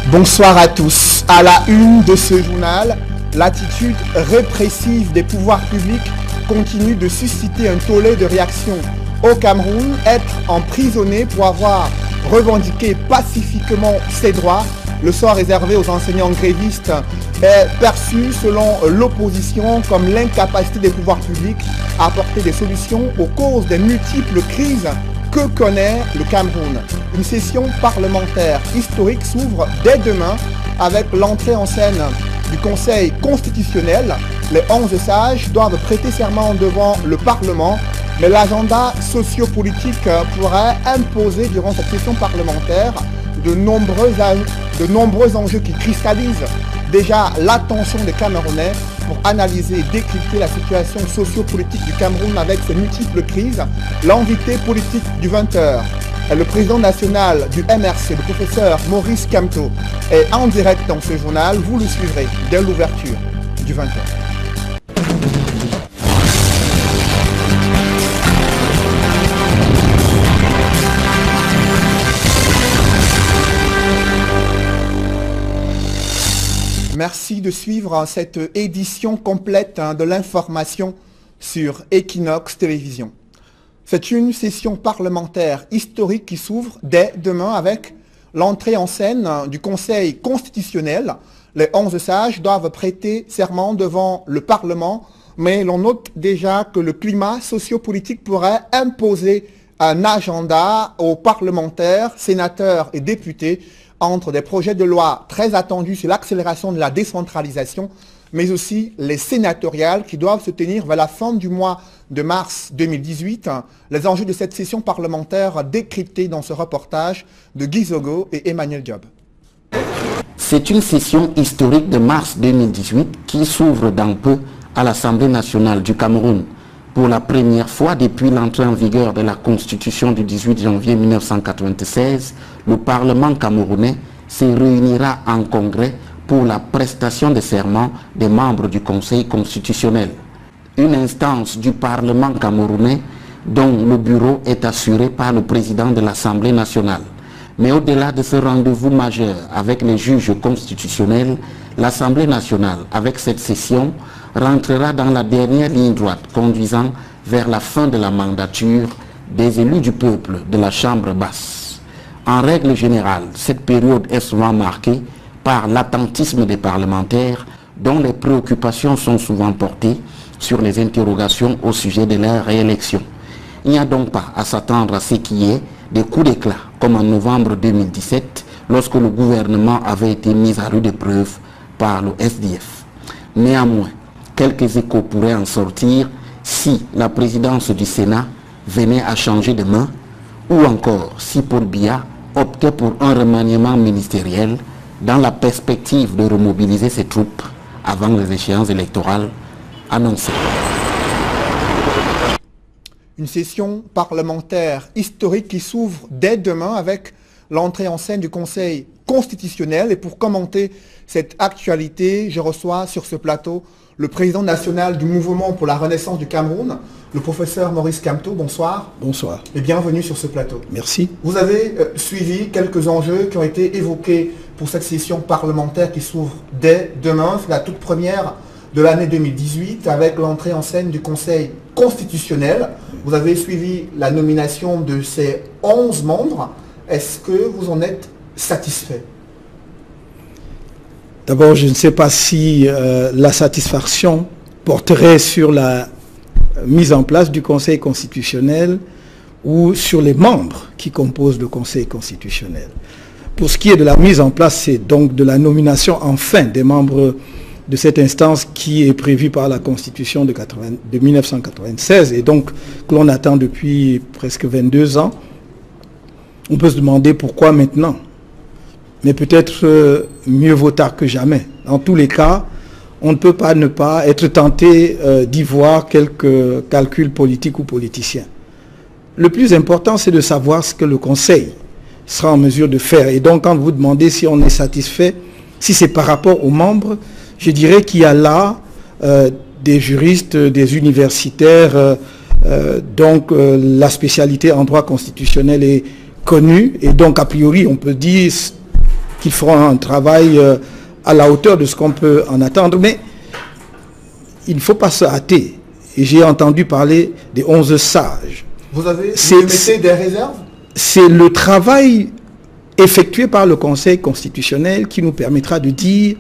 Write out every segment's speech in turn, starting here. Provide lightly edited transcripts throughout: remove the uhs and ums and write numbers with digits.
Bonsoir à tous. À la une de ce journal, l'attitude répressive des pouvoirs publics continue de susciter un tollé de réactions. Au Cameroun, être emprisonné pour avoir revendiqué pacifiquement ses droits, le sort réservé aux enseignants grévistes, est perçu selon l'opposition comme l'incapacité des pouvoirs publics à apporter des solutions aux causes des multiples crises que connaît le Cameroun. Une session parlementaire historique s'ouvre dès demain avec l'entrée en scène du Conseil constitutionnel. Les 11 sages doivent prêter serment devant le Parlement, mais l'agenda sociopolitique pourrait imposer durant cette session parlementaire de nombreux enjeux qui cristallisent déjà l'attention des Camerounais pour analyser et décrypter la situation sociopolitique du Cameroun avec ses multiples crises. L'invité politique du 20h est le président national du MRC, le professeur Maurice Kamto, est en direct dans ce journal. Vous le suivrez dès l'ouverture du 20h. Merci de suivre cette édition complète de l'information sur Equinox Télévision. C'est une session parlementaire historique qui s'ouvre dès demain avec l'entrée en scène du Conseil constitutionnel. Les 11 sages doivent prêter serment devant le Parlement, mais l'on note déjà que le climat sociopolitique pourrait imposer un agenda aux parlementaires, sénateurs et députés entre des projets de loi très attendus sur l'accélération de la décentralisation, mais aussi les sénatoriales qui doivent se tenir vers la fin du mois de mars 2018. Les enjeux de cette session parlementaire décryptés dans ce reportage de Guy Zogo et Emmanuel Diop. C'est une session historique de mars 2018 qui s'ouvre dans peu à l'Assemblée nationale du Cameroun. Pour la première fois depuis l'entrée en vigueur de la Constitution du 18 janvier 1996, le Parlement camerounais se réunira en congrès pour la prestation de serment des membres du Conseil constitutionnel. Une instance du Parlement camerounais dont le bureau est assuré par le président de l'Assemblée nationale. Mais au-delà de ce rendez-vous majeur avec les juges constitutionnels, l'Assemblée nationale, avec cette session, rentrera dans la dernière ligne droite conduisant vers la fin de la mandature des élus du peuple de la Chambre basse. En règle générale, cette période est souvent marquée par l'attentisme des parlementaires dont les préoccupations sont souvent portées sur les interrogations au sujet de leur réélection. Il n'y a donc pas à s'attendre à ce qu'il y ait des coups d'éclat comme en novembre 2017 lorsque le gouvernement avait été mis à rude épreuve par le SDF. Néanmoins, quelques échos pourraient en sortir si la présidence du Sénat venait à changer de main ou encore si Paul Biya optait pour un remaniement ministériel dans la perspective de remobiliser ses troupes avant les échéances électorales annoncées. Une session parlementaire historique qui s'ouvre dès demain avec l'entrée en scène du Conseil constitutionnel. Et pour commenter cette actualité, je reçois sur ce plateau le président national du Mouvement pour la Renaissance du Cameroun, le professeur Maurice Kamto. Bonsoir. Bonsoir. Et bienvenue sur ce plateau. Merci. Vous avez suivi quelques enjeux qui ont été évoqués pour cette session parlementaire qui s'ouvre dès demain. C'est la toute première de l'année 2018 avec l'entrée en scène du Conseil constitutionnel. Vous avez suivi la nomination de ces 11 membres. Est-ce que vous en êtes satisfait? D'abord, je ne sais pas si la satisfaction porterait sur la mise en place du Conseil constitutionnel ou sur les membres qui composent le Conseil constitutionnel. Pour ce qui est de la mise en place, c'est donc de la nomination enfin des membres de cette instance qui est prévue par la Constitution de 1996 et donc que l'on attend depuis presque 22 ans. On peut se demander pourquoi maintenant. Mais peut-être mieux vaut tard que jamais. Dans tous les cas, on ne peut pas ne pas être tenté d'y voir quelques calculs politiques ou politiciens. Le plus important, c'est de savoir ce que le Conseil sera en mesure de faire. Et donc, quand vous demandez si on est satisfait, si c'est par rapport aux membres, je dirais qu'il y a là des juristes, des universitaires, donc la spécialité en droit constitutionnel est connue, et donc a priori on peut dire qu'ils feront un travail à la hauteur de ce qu'on peut en attendre. Mais il ne faut pas se hâter. Et j'ai entendu parler des 11 sages. Vous mettez des réserves? C'est le travail effectué par le Conseil constitutionnel qui nous permettra de dire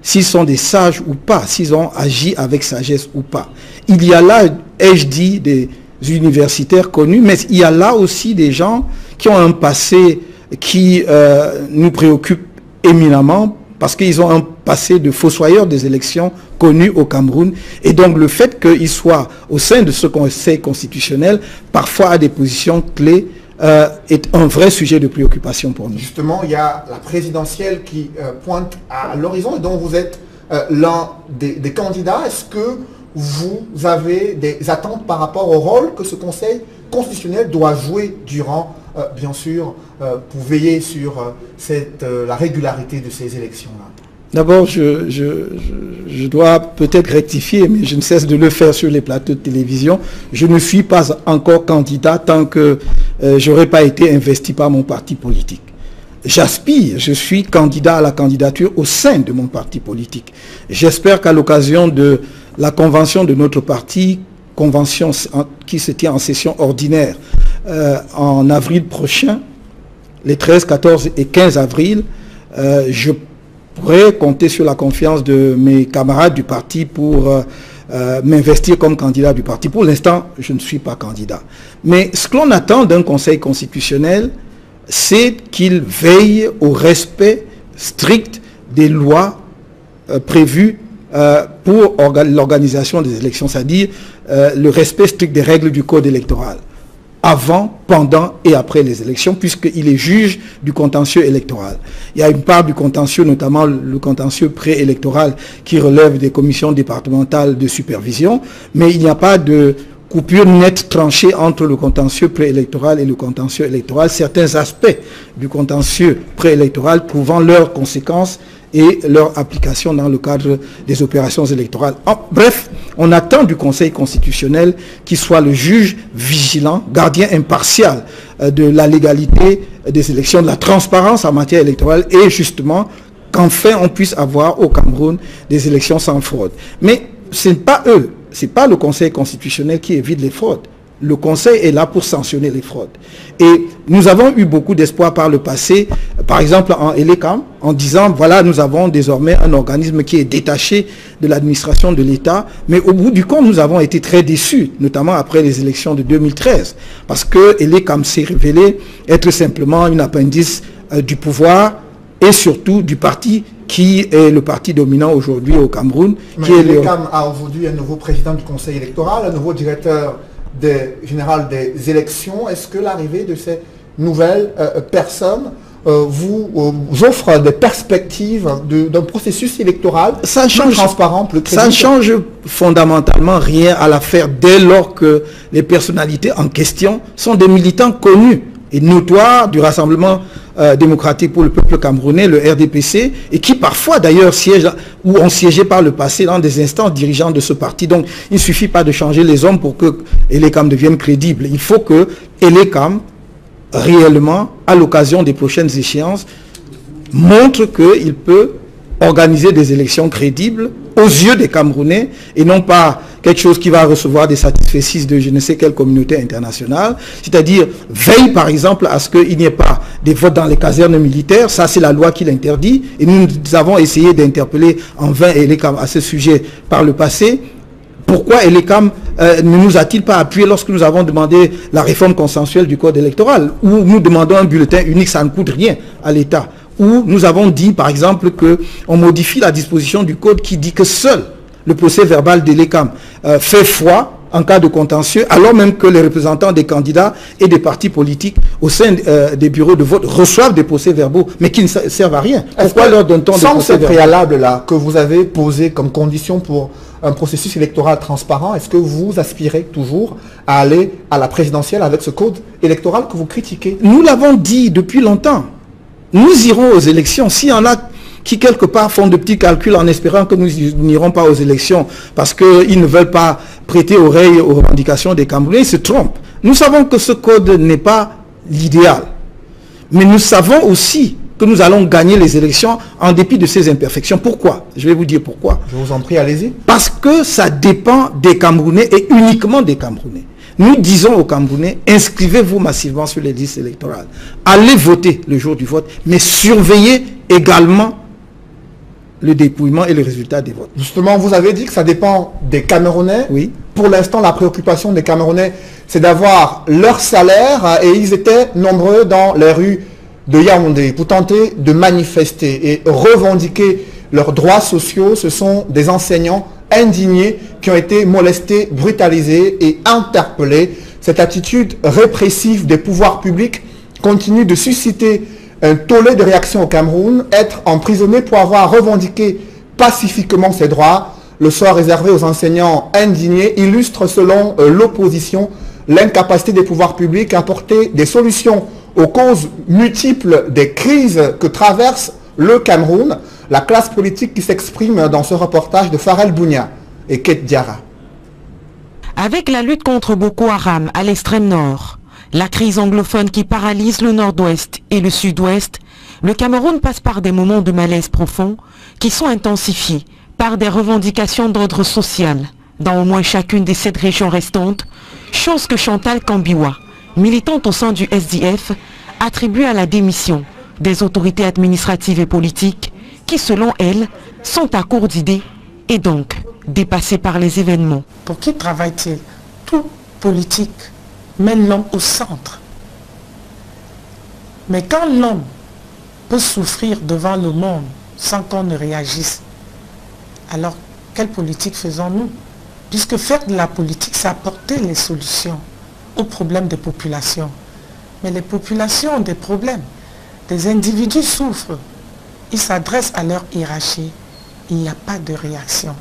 s'ils sont des sages ou pas, s'ils ont agi avec sagesse ou pas. Il y a là, ai-je dit, des universitaires connus, mais il y a là aussi des gens qui ont un passé qui nous préoccupe éminemment, parce qu'ils ont un passé de fossoyeurs des élections connus au Cameroun. Et donc le fait qu'ils soient au sein de ce Conseil constitutionnel, parfois à des positions clés, est un vrai sujet de préoccupation pour nous. Justement, il y a la présidentielle qui pointe à l'horizon, et donc vous êtes l'un des candidats. Est-ce que vous avez des attentes par rapport au rôle que ce Conseil constitutionnel doit jouer durant, bien sûr, pour veiller sur la régularité de ces élections-là? D'abord, je dois peut-être rectifier, mais je ne cesse de le faire sur les plateaux de télévision. Je ne suis pas encore candidat tant que je n'aurai pas été investi par mon parti politique. J'aspire, je suis candidat à la candidature au sein de mon parti politique. J'espère qu'à l'occasion de la convention de notre parti, convention qui se tient en session ordinaire en avril prochain, les 13, 14 et 15 avril, je pourrais compter sur la confiance de mes camarades du parti pour m'investir comme candidat du parti. Pour l'instant, je ne suis pas candidat. Mais ce que l'on attend d'un Conseil constitutionnel, c'est qu'il veille au respect strict des lois prévues pour l'organisation des élections, c'est-à-dire le respect strict des règles du code électoral, avant, pendant et après les élections, puisqu'il est juge du contentieux électoral. Il y a une part du contentieux, notamment le contentieux préélectoral, qui relève des commissions départementales de supervision, mais il n'y a pas de coupure nette tranchée entre le contentieux préélectoral et le contentieux électoral. Certains aspects du contentieux préélectoral prouvant leurs conséquences et leur application dans le cadre des opérations électorales. Bref, on attend du Conseil constitutionnel qu'il soit le juge vigilant, gardien impartial de la légalité des élections, de la transparence en matière électorale et justement qu'enfin on puisse avoir au Cameroun des élections sans fraude. Mais ce n'est pas eux, ce n'est pas le Conseil constitutionnel qui évite les fraudes. Le Conseil est là pour sanctionner les fraudes. Et nous avons eu beaucoup d'espoir par le passé, par exemple en Elekam, en disant, voilà, nous avons désormais un organisme qui est détaché de l'administration de l'État, mais au bout du compte, nous avons été très déçus, notamment après les élections de 2013, parce que Elekam s'est révélé être simplement une appendice du pouvoir et surtout du parti qui est le parti dominant aujourd'hui au Cameroun. Mais Elekam a aujourd'hui un nouveau président du Conseil électoral, un nouveau directeur général des élections. Est-ce que l'arrivée de ces nouvelles personnes vous offre des perspectives d'un processus électoral plus transparent, plus crédible? Ça ne change fondamentalement rien à l'affaire dès lors que les personnalités en question sont des militants connus et notoires du Rassemblement démocratique pour le peuple camerounais, le RDPC, et qui parfois d'ailleurs siègent ou ont siégé par le passé dans des instances dirigeantes de ce parti. Donc il ne suffit pas de changer les hommes pour que Elekam devienne crédible. Il faut que Elekam, réellement, à l'occasion des prochaines échéances, montre qu'il peut organiser des élections crédibles aux yeux des Camerounais et non pas quelque chose qui va recevoir des satisfecits de je ne sais quelle communauté internationale, c'est-à-dire veille par exemple à ce qu'il n'y ait pas des votes dans les casernes militaires, ça c'est la loi qui l'interdit et nous avons essayé d'interpeller en vain Elekam à ce sujet par le passé. Pourquoi Elekam ne nous a-t-il pas appuyé lorsque nous avons demandé la réforme consensuelle du code électoral, où nous demandons un bulletin unique, ça ne coûte rien à l'État, où nous avons dit par exemple qu'on modifie la disposition du code qui dit que seul le procès verbal d'Elekam fait foi en cas de contentieux, alors même que les représentants des candidats et des partis politiques au sein des bureaux de vote reçoivent des procès verbaux, mais qui ne servent à rien. Pourquoi leur donne-t-on des procès verbaux? Sans ce préalable-là que vous avez posé comme condition pour un processus électoral transparent, est-ce que vous aspirez toujours à aller à la présidentielle avec ce code électoral que vous critiquez? Nous l'avons dit depuis longtemps. Nous irons aux élections. S'il y en a qui quelque part font de petits calculs en espérant que nous n'irons pas aux élections parce qu'ils ne veulent pas prêter oreille aux revendications des Camerounais, ils se trompent. Nous savons que ce code n'est pas l'idéal. Mais nous savons aussi que nous allons gagner les élections en dépit de ces imperfections. Pourquoi? Je vais vous dire pourquoi. Je vous en prie, allez-y. Parce que ça dépend des Camerounais et uniquement des Camerounais. Nous disons aux Camerounais, inscrivez-vous massivement sur les listes électorales. Allez voter le jour du vote, mais surveillez également le dépouillement et le résultat des votes. Justement, vous avez dit que ça dépend des Camerounais. Oui. Pour l'instant, la préoccupation des Camerounais, c'est d'avoir leur salaire, et ils étaient nombreux dans les rues de Yaoundé pour tenter de manifester et revendiquer leurs droits sociaux. Ce sont des enseignants indignés qui ont été molestés, brutalisés et interpellés. Cette attitude répressive des pouvoirs publics continue de susciter un tollé de réaction au Cameroun. Être emprisonné pour avoir revendiqué pacifiquement ses droits, le sort réservé aux enseignants indignés, illustre selon l'opposition l'incapacité des pouvoirs publics à apporter des solutions aux causes multiples des crises que traverse le Cameroun. La classe politique qui s'exprime dans ce reportage de Farel Bounia et Kate Diarra. Avec la lutte contre Boko Haram à l'extrême nord, la crise anglophone qui paralyse le nord-ouest et le sud-ouest, le Cameroun passe par des moments de malaise profond qui sont intensifiés par des revendications d'ordre social dans au moins chacune des 7 régions restantes, chose que Chantal Kambiwa, militante au sein du SDF, attribue à la démission des autorités administratives et politiques qui, selon elle, sont à court d'idées et donc dépassées par les événements. Pour qui travaille-t-il? Tout politique met l'homme au centre. Mais quand l'homme peut souffrir devant le monde sans qu'on ne réagisse, alors quelle politique faisons-nous? Puisque faire de la politique, c'est apporter les solutions aux problèmes des populations. Mais les populations ont des problèmes. Des individus souffrent. Ils s'adressent à leur hiérarchie. Il n'y a pas de réaction.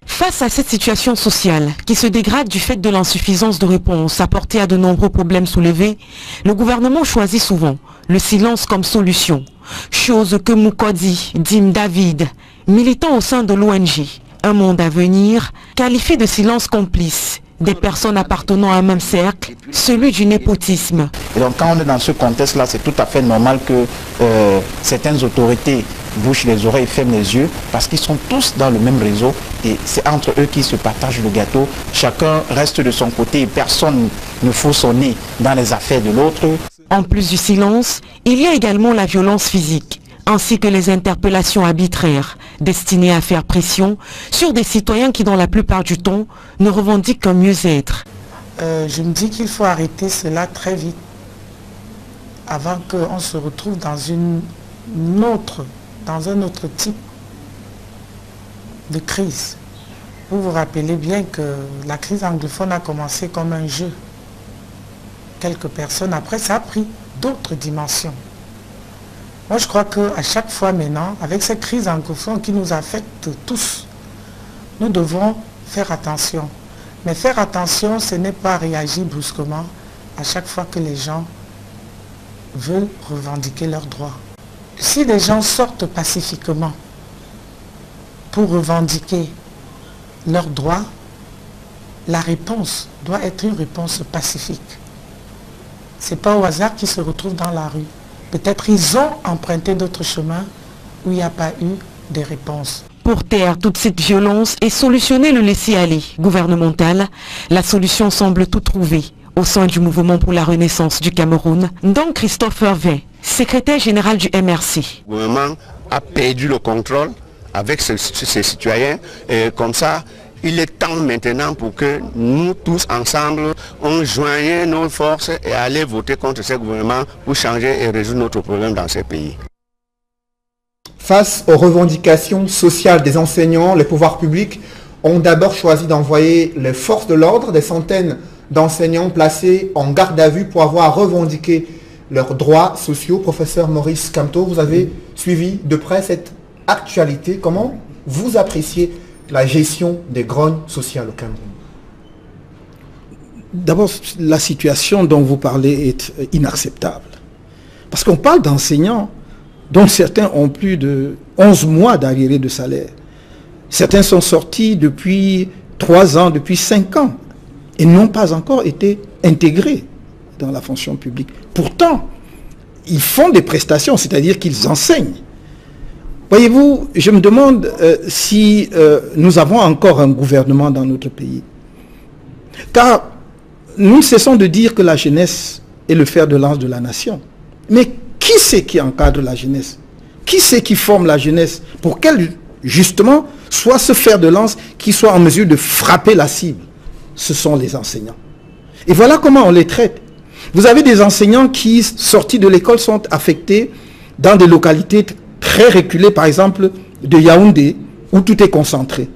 Face à cette situation sociale qui se dégrade du fait de l'insuffisance de réponse apportée à de nombreux problèmes soulevés, le gouvernement choisit souvent le silence comme solution. Chose que Moukodi Dim David, militant au sein de l'ONG Un Monde à Venir, qualifie de silence complice des personnes appartenant à un même cercle, celui du népotisme. Et donc quand on est dans ce contexte-là, c'est tout à fait normal que certaines autorités bouchent les oreilles et ferment les yeux, parce qu'ils sont tous dans le même réseau et c'est entre eux qu'ils se partagent le gâteau. Chacun reste de son côté et personne ne fout son nez dans les affaires de l'autre. En plus du silence, il y a également la violence physique, ainsi que les interpellations arbitraires destinées à faire pression sur des citoyens qui, dans la plupart du temps, ne revendiquent qu'un mieux-être. Je me dis qu'il faut arrêter cela très vite, avant qu'on se retrouve dans un autre type de crise. Vous vous rappelez bien que la crise anglophone a commencé comme un jeu. Quelques personnes, après, ça a pris d'autres dimensions. Moi, je crois qu'à chaque fois maintenant, avec cette crise anglophone qui nous affecte tous, nous devons faire attention. Mais faire attention, ce n'est pas réagir brusquement à chaque fois que les gens veulent revendiquer leurs droits. Si les gens sortent pacifiquement pour revendiquer leurs droits, la réponse doit être une réponse pacifique. Ce n'est pas au hasard qu'ils se retrouvent dans la rue. Peut-être ils ont emprunté d'autres chemins où il n'y a pas eu de réponse. Pour taire toute cette violence et solutionner le laisser-aller gouvernemental, la solution semble tout trouver au sein du mouvement pour la renaissance du Cameroun, dont Christophe Hervé, secrétaire général du MRC. Le gouvernement a perdu le contrôle avec ses citoyens et comme ça, il est temps maintenant pour que nous tous ensemble, on joigne nos forces et aller voter contre ce gouvernement pour changer et résoudre notre problème dans ces pays. Face aux revendications sociales des enseignants, les pouvoirs publics ont d'abord choisi d'envoyer les forces de l'ordre, des centaines d'enseignants placés en garde à vue pour avoir revendiqué leurs droits sociaux. Professeur Maurice Kamto, vous avez suivi de près cette actualité. Comment vous appréciez la gestion des grognes sociales au Cameroun? D'abord, la situation dont vous parlez est inacceptable. Parce qu'on parle d'enseignants dont certains ont plus de 11 mois d'arriérés de salaire. Certains sont sortis depuis 3 ans, depuis 5 ans, et n'ont pas encore été intégrés dans la fonction publique. Pourtant, ils font des prestations, c'est-à-dire qu'ils enseignent. Voyez-vous, je me demande si nous avons encore un gouvernement dans notre pays. Car nous ne cessons de dire que la jeunesse est le fer de lance de la nation. Mais qui c'est qui encadre la jeunesse? Qui c'est qui forme la jeunesse pour qu'elle, justement, soit ce fer de lance qui soit en mesure de frapper la cible? Ce sont les enseignants. Et voilà comment on les traite. Vous avez des enseignants qui, sortis de l'école, sont affectés dans des localités très reculées, par exemple de Yaoundé, où tout est concentré.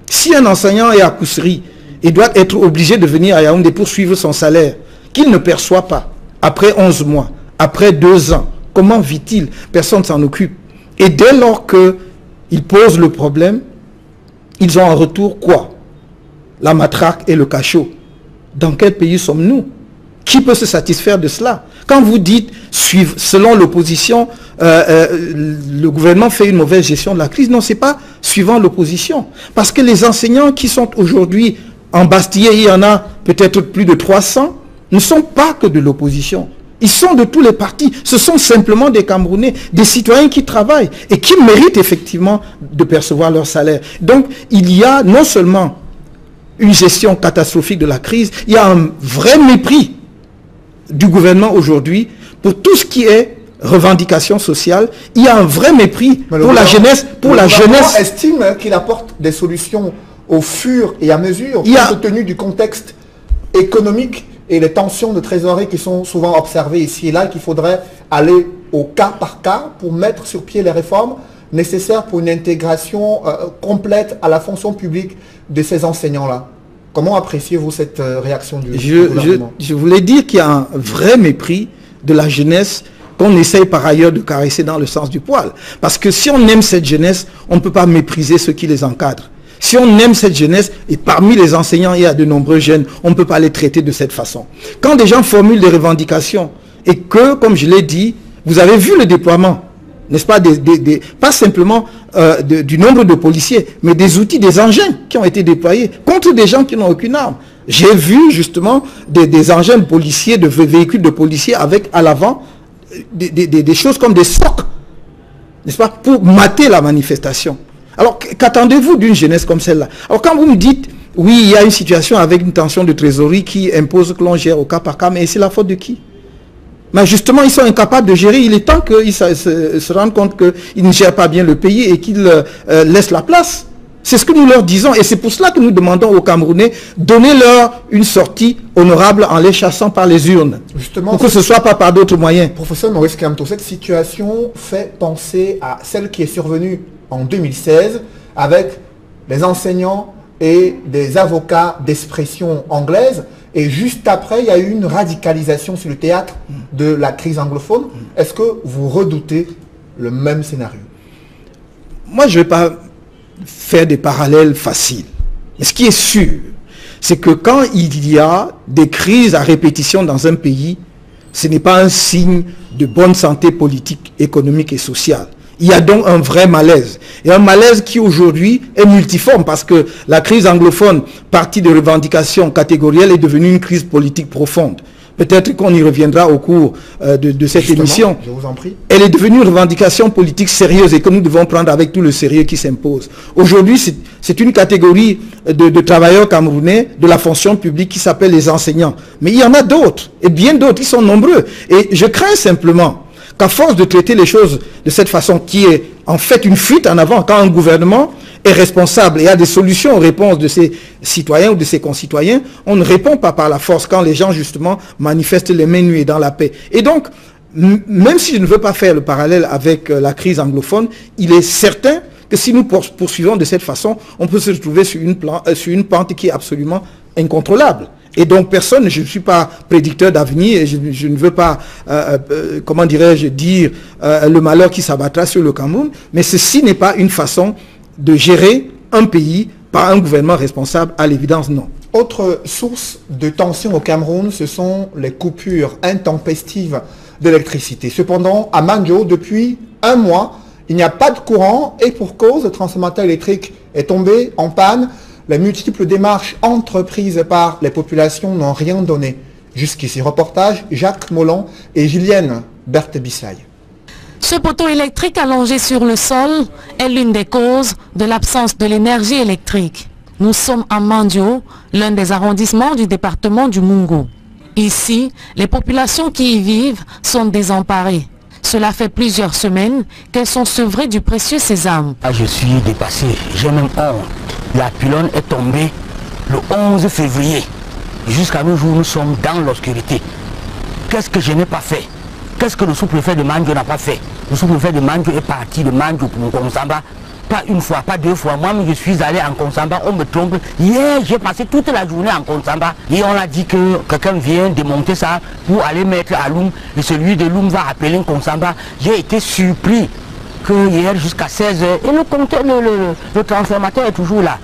Si un enseignant est à Koussery et doit être obligé de venir à Yaoundé pour suivre son salaire, qu'il ne perçoit pas, après 11 mois, après 2 ans, comment vit-il? Personne ne s'en occupe. Et dès lors qu'ils posent le problème, ils ont en retour quoi? La matraque et le cachot. Dans quel pays sommes-nous? Qui peut se satisfaire de cela? Quand vous dites, selon l'opposition, le gouvernement fait une mauvaise gestion de la crise, non, ce n'est pas suivant l'opposition. Parce que les enseignants qui sont aujourd'hui embastillés, il y en a peut-être plus de 300, ne sont pas que de l'opposition. Ils sont de tous les partis. Ce sont simplement des Camerounais, des citoyens qui travaillent et qui méritent effectivement de percevoir leur salaire. Donc, il y a non seulement une gestion catastrophique de la crise, il y a un vrai mépris du gouvernement aujourd'hui pour tout ce qui est revendication sociale. Il y a un vrai mépris pour la jeunesse. Pour la jeunesse, estime qu'il apporte des solutions au fur et à mesure, compte tenu du contexte économique et les tensions de trésorerie qui sont souvent observées ici et là, qu'il faudrait aller au cas par cas pour mettre sur pied les réformes nécessaires pour une intégration complète à la fonction publique de ces enseignants-là. Comment appréciez-vous cette réaction du gouvernement? Je voulais dire qu'il y a un vrai mépris de la jeunesse qu'on essaye par ailleurs de caresser dans le sens du poil. Parce que si on aime cette jeunesse, on ne peut pas mépriser ceux qui les encadrent. Si on aime cette jeunesse, et parmi les enseignants, il y a de nombreux jeunes, on ne peut pas les traiter de cette façon. Quand des gens formulent des revendications, et que, comme je l'ai dit, vous avez vu le déploiement, n'est-ce pas, pas simplement du nombre de policiers, mais des outils, des engins qui ont été déployés contre des gens qui n'ont aucune arme. J'ai vu justement des engins de policiers, de véhicules de policiers avec à l'avant des choses comme des socs, n'est-ce pas, pour mater la manifestation. Alors, qu'attendez-vous d'une jeunesse comme celle-là? Alors, quand vous me dites, oui, il y a une situation avec une tension de trésorerie qui impose que l'on gère au cas par cas, mais c'est la faute de qui? Mais justement, ils sont incapables de gérer. Il est temps qu'ils se rendent compte qu'ils ne gèrent pas bien le pays et qu'ils laissent la place. C'est ce que nous leur disons. Et c'est pour cela que nous demandons aux Camerounais, donnez-leur une sortie honorable en les chassant par les urnes. Justement, pour que ce ne soit pas par d'autres moyens. Professeur Maurice Kamto, cette situation fait penser à celle qui est survenue en 2016 avec les enseignants et des avocats d'expression anglaise. Et juste après, il y a eu une radicalisation sur le théâtre de la crise anglophone. Est-ce que vous redoutez le même scénario? Moi, je ne vais pas faire des parallèles faciles. Mais ce qui est sûr, c'est que quand il y a des crises à répétition dans un pays, ce n'est pas un signe de bonne santé politique, économique et sociale. Il y a donc un vrai malaise. Et un malaise qui aujourd'hui est multiforme parce que la crise anglophone, partie de revendications catégorielles, est devenue une crise politique profonde. Peut-être qu'on y reviendra au cours de cette émission. Je vous en prie. Elle est devenue une revendication politique sérieuse et que nous devons prendre avec tout le sérieux qui s'impose. Aujourd'hui, c'est une catégorie de travailleurs camerounais de la fonction publique qui s'appelle les enseignants. Mais il y en a d'autres, et bien d'autres, ils sont nombreux. Et je crains simplement qu'à force de traiter les choses de cette façon, qui est en fait une fuite en avant, quand un gouvernement est responsable et a des solutions aux réponses de ses citoyens ou de ses concitoyens, on ne répond pas par la force quand les gens justement manifestent les mains nues et dans la paix. Et donc, même si je ne veux pas faire le parallèle avec la crise anglophone, il est certain que si nous poursuivons de cette façon, on peut se retrouver sur une pente qui est absolument incontrôlable. Et donc personne, je ne suis pas prédicteur d'avenir et je ne veux pas, comment dirais-je, dire le malheur qui s'abattra sur le Cameroun, mais ceci n'est pas une façon de gérer un pays par un gouvernement responsable, à l'évidence non. Autre source de tension au Cameroun, ce sont les coupures intempestives d'électricité. Cependant, à Manjo, depuis un mois, il n'y a pas de courant et pour cause, le transformateur électrique est tombé en panne. Les multiples démarches entreprises par les populations n'ont rien donné. Jusqu'ici, reportage Jacques Molon et Julienne Berthe Bissaye. Ce poteau électrique allongé sur le sol est l'une des causes de l'absence de l'énergie électrique. Nous sommes à Mandio, l'un des arrondissements du département du Mungo. Ici, les populations qui y vivent sont désemparées. Cela fait plusieurs semaines qu'elles sont sevrées du précieux sésame. Je suis dépassé, j'ai même honte. La pylône est tombée le 11 février. Jusqu'à nos jours, nous sommes dans l'obscurité. Qu'est-ce que je n'ai pas fait? Qu'est-ce que le sous-préfet de Mandio n'a pas fait? Le sous-préfet de Mandio est parti de Mandio pour Konsamba. Pas une fois, pas deux fois. Moi, je suis allé en Konsamba, on me trompe. Hier, j'ai passé toute la journée en Konsamba. Et on a dit que quelqu'un vient démonter ça pour aller mettre à Loum. Et celui de Loum va appeler Konsamba. J'ai été surpris que hier, jusqu'à 16h, et le transformateur est toujours là.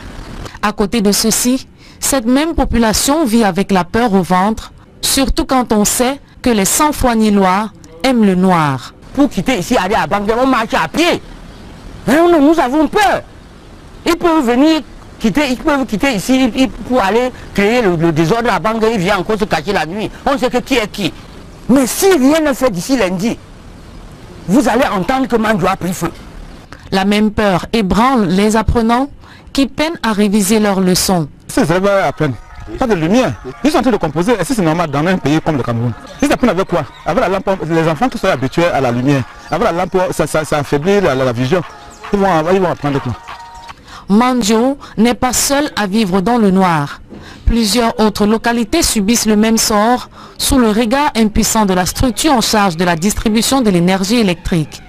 À côté de ceci, cette même population vit avec la peur au ventre, surtout quand on sait que les sans-foi-ni-loi aiment le noir. Pour quitter ici, aller à Bangui, on marche à pied. Nous avons peur. Ils peuvent venir quitter ici pour aller créer le désordre à Bangui, ils viennent encore se cacher la nuit. On sait que qui est qui. Mais si rien ne fait d'ici lundi, vous allez entendre que Mandio a pris feu. La même peur ébranle les apprenants qui peinent à réviser leurs leçons. Ces élèves apprennent. Pas de lumière. Ils sont en train de composer. Est-ce que c'est normal dans un pays comme le Cameroun? Ils apprennent avec quoi? Avec la lampe, les enfants qui sont habitués à la lumière. Avec la lampe, ça affaiblit la vision. Ils vont apprendre quoi? Mandio n'est pas seul à vivre dans le noir. Plusieurs autres localités subissent le même sort sous le regard impuissant de la structure en charge de la distribution de l'énergie électrique.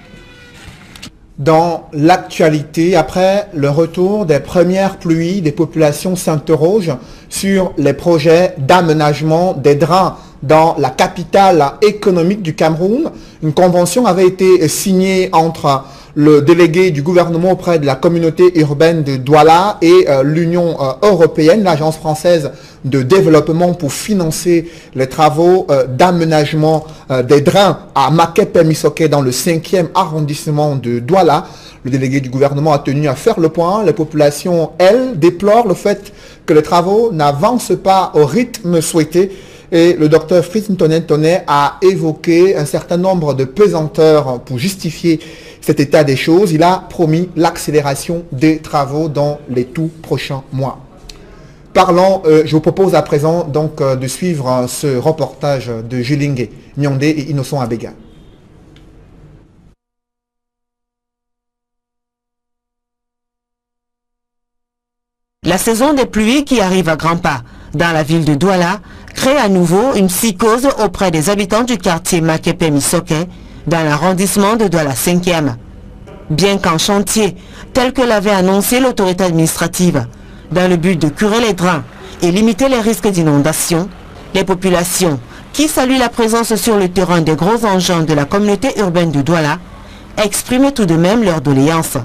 Dans l'actualité, après le retour des premières pluies, des populations s'interrogent sur les projets d'aménagement des drains dans la capitale économique du Cameroun. Une convention avait été signée entre le délégué du gouvernement auprès de la communauté urbaine de Douala et l'Union européenne, l'agence française de développement pour financer les travaux d'aménagement des drains à Makepe-Misoke dans le 5e arrondissement de Douala. Le délégué du gouvernement a tenu à faire le point. Les populations, elles, déplorent le fait que les travaux n'avancent pas au rythme souhaité. Et le docteur Fritz Ntoné a évoqué un certain nombre de pesanteurs pour justifier cet état des choses. Il a promis l'accélération des travaux dans les tout prochains mois. Parlons, je vous propose à présent donc de suivre ce reportage de Julingue Nyonde et Innocent Abega. La saison des pluies qui arrive à grands pas dans la ville de Douala crée à nouveau une psychose auprès des habitants du quartier Makepe-Misoke dans l'arrondissement de Douala 5e. Bien qu'en chantier, tel que l'avait annoncé l'autorité administrative, dans le but de curer les drains et limiter les risques d'inondation, les populations qui saluent la présence sur le terrain des gros engins de la communauté urbaine de Douala expriment tout de même leur doléance.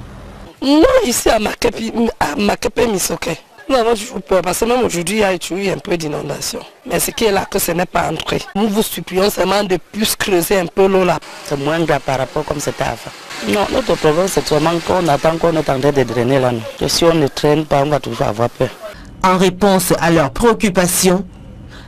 Nous, ici à Makepe-Misoke, nous avons toujours peur parce que même aujourd'hui, il y a eu un peu d'inondation. Mais ce qui est là, que ce n'est pas entré. Nous vous supplions seulement de plus creuser un peu l'eau là. C'est moins grave par rapport comme c'était avant. Non, notre problème c'est seulement qu'on attend qu'on est en train de drainer là. Que si on ne traîne pas, on va toujours avoir peur. En réponse à leurs préoccupations,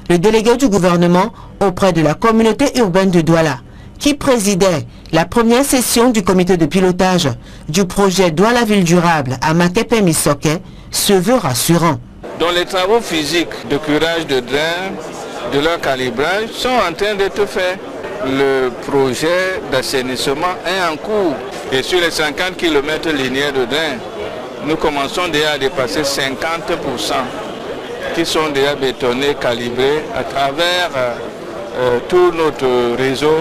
le délégué du gouvernement auprès de la communauté urbaine de Douala, qui présidait la première session du comité de pilotage du projet Douala Ville Durable à Makepe-Misoke, se veut rassurant. Dans les travaux physiques de curage de drains, de leur calibrage, sont en train d'être faits. Le projet d'assainissement est en cours. Et sur les 50 km linéaires de drains, nous commençons déjà à dépasser 50% qui sont déjà bétonnés, calibrés à travers tout notre réseau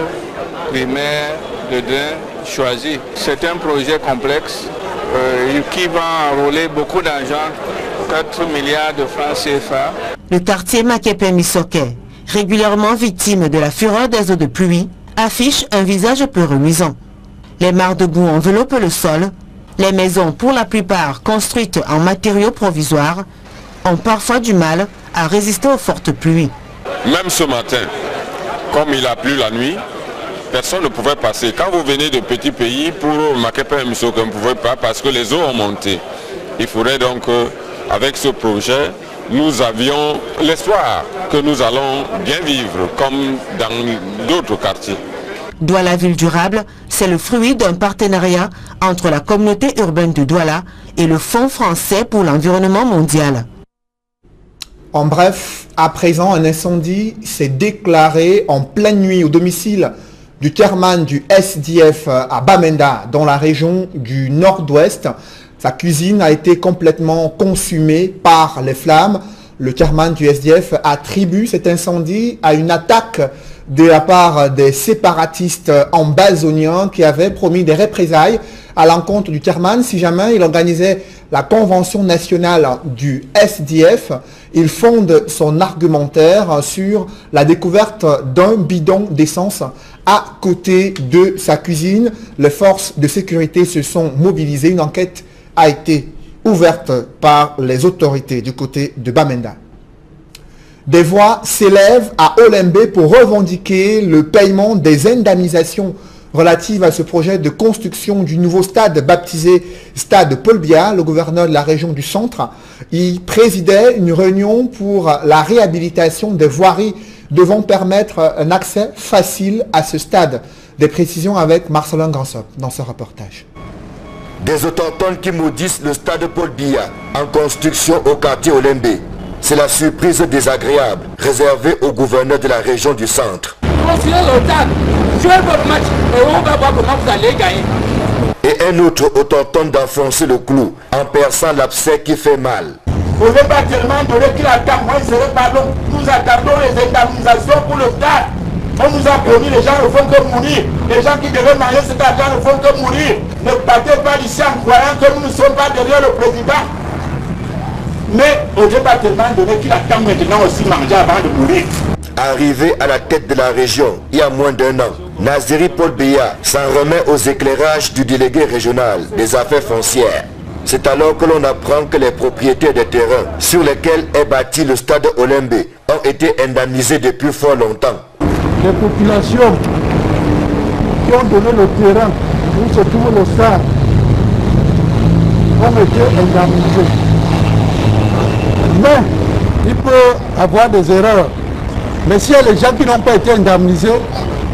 primaire de drains choisi. C'est un projet complexe qui va enrôler beaucoup d'argent, 4 milliards de francs CFA. Le quartier Makepe-Misoke, régulièrement victime de la fureur des eaux de pluie, affiche un visage peu reluisant. Les mares de boue enveloppent le sol. Les maisons, pour la plupart construites en matériaux provisoires, ont parfois du mal à résister aux fortes pluies. Même ce matin, comme il a plu la nuit, personne ne pouvait passer. Quand vous venez de petits pays, pour Makepe-Misoke, vous ne pouvez pas parce que les eaux ont monté. Il faudrait donc, avec ce projet, nous avions l'espoir que nous allons bien vivre comme dans d'autres quartiers. Douala Ville Durable, c'est le fruit d'un partenariat entre la communauté urbaine de Douala et le Fonds français pour l'environnement mondial. En bref, à présent, un incendie s'est déclaré en pleine nuit au domicile du chairman du SDF à Bamenda, dans la région du nord-ouest. Sa cuisine a été complètement consumée par les flammes. Le chairman du SDF attribue cet incendie à une attaque de la part des séparatistes ambazoniens qui avaient promis des représailles à l'encontre du chairman si jamais il organisait la convention nationale du SDF. Il fonde son argumentaire sur la découverte d'un bidon d'essence à côté de sa cuisine. Les forces de sécurité se sont mobilisées. Une enquête a été ouverte par les autorités du côté de Bamenda. Des voix s'élèvent à Olembe pour revendiquer le paiement des indemnisations relatives à ce projet de construction du nouveau stade baptisé Stade Paul Biya. Le gouverneur de la région du centre y présidait une réunion pour la réhabilitation des voiries devant permettre un accès facile à ce stade. Des précisions avec Marcelin Gransop dans ce reportage. Des autochtones qui maudissent le stade Paul Biya en construction au quartier Olembe. C'est la surprise désagréable réservée au gouverneur de la région du centre. Et un autre autochtone d'enfoncer le clou en perçant l'abcès qui fait mal. On n'est pas tellement donné qu'il attend, moi il serait pas long. Nous attendons les indemnisations pour le stade. On nous a promis, les gens ne font que mourir. Les gens qui devaient manger cet argent ne font que mourir. Ne partez pas d'ici en croyant que nous ne sommes pas derrière le président. Mais on n'est pas tellement donné qu'il attend maintenant aussi manger avant de mourir. Arrivé à la tête de la région il y a moins d'un an, Naziri Paul Biya s'en remet aux éclairages du délégué régional des affaires foncières. C'est alors que l'on apprend que les propriétaires des terrains sur lesquels est bâti le stade Olembe ont été indemnisés depuis fort longtemps. Les populations qui ont donné le terrain où se trouve le stade ont été indemnisés. Mais il peut avoir des erreurs. Mais s'il y a les gens qui n'ont pas été indemnisés,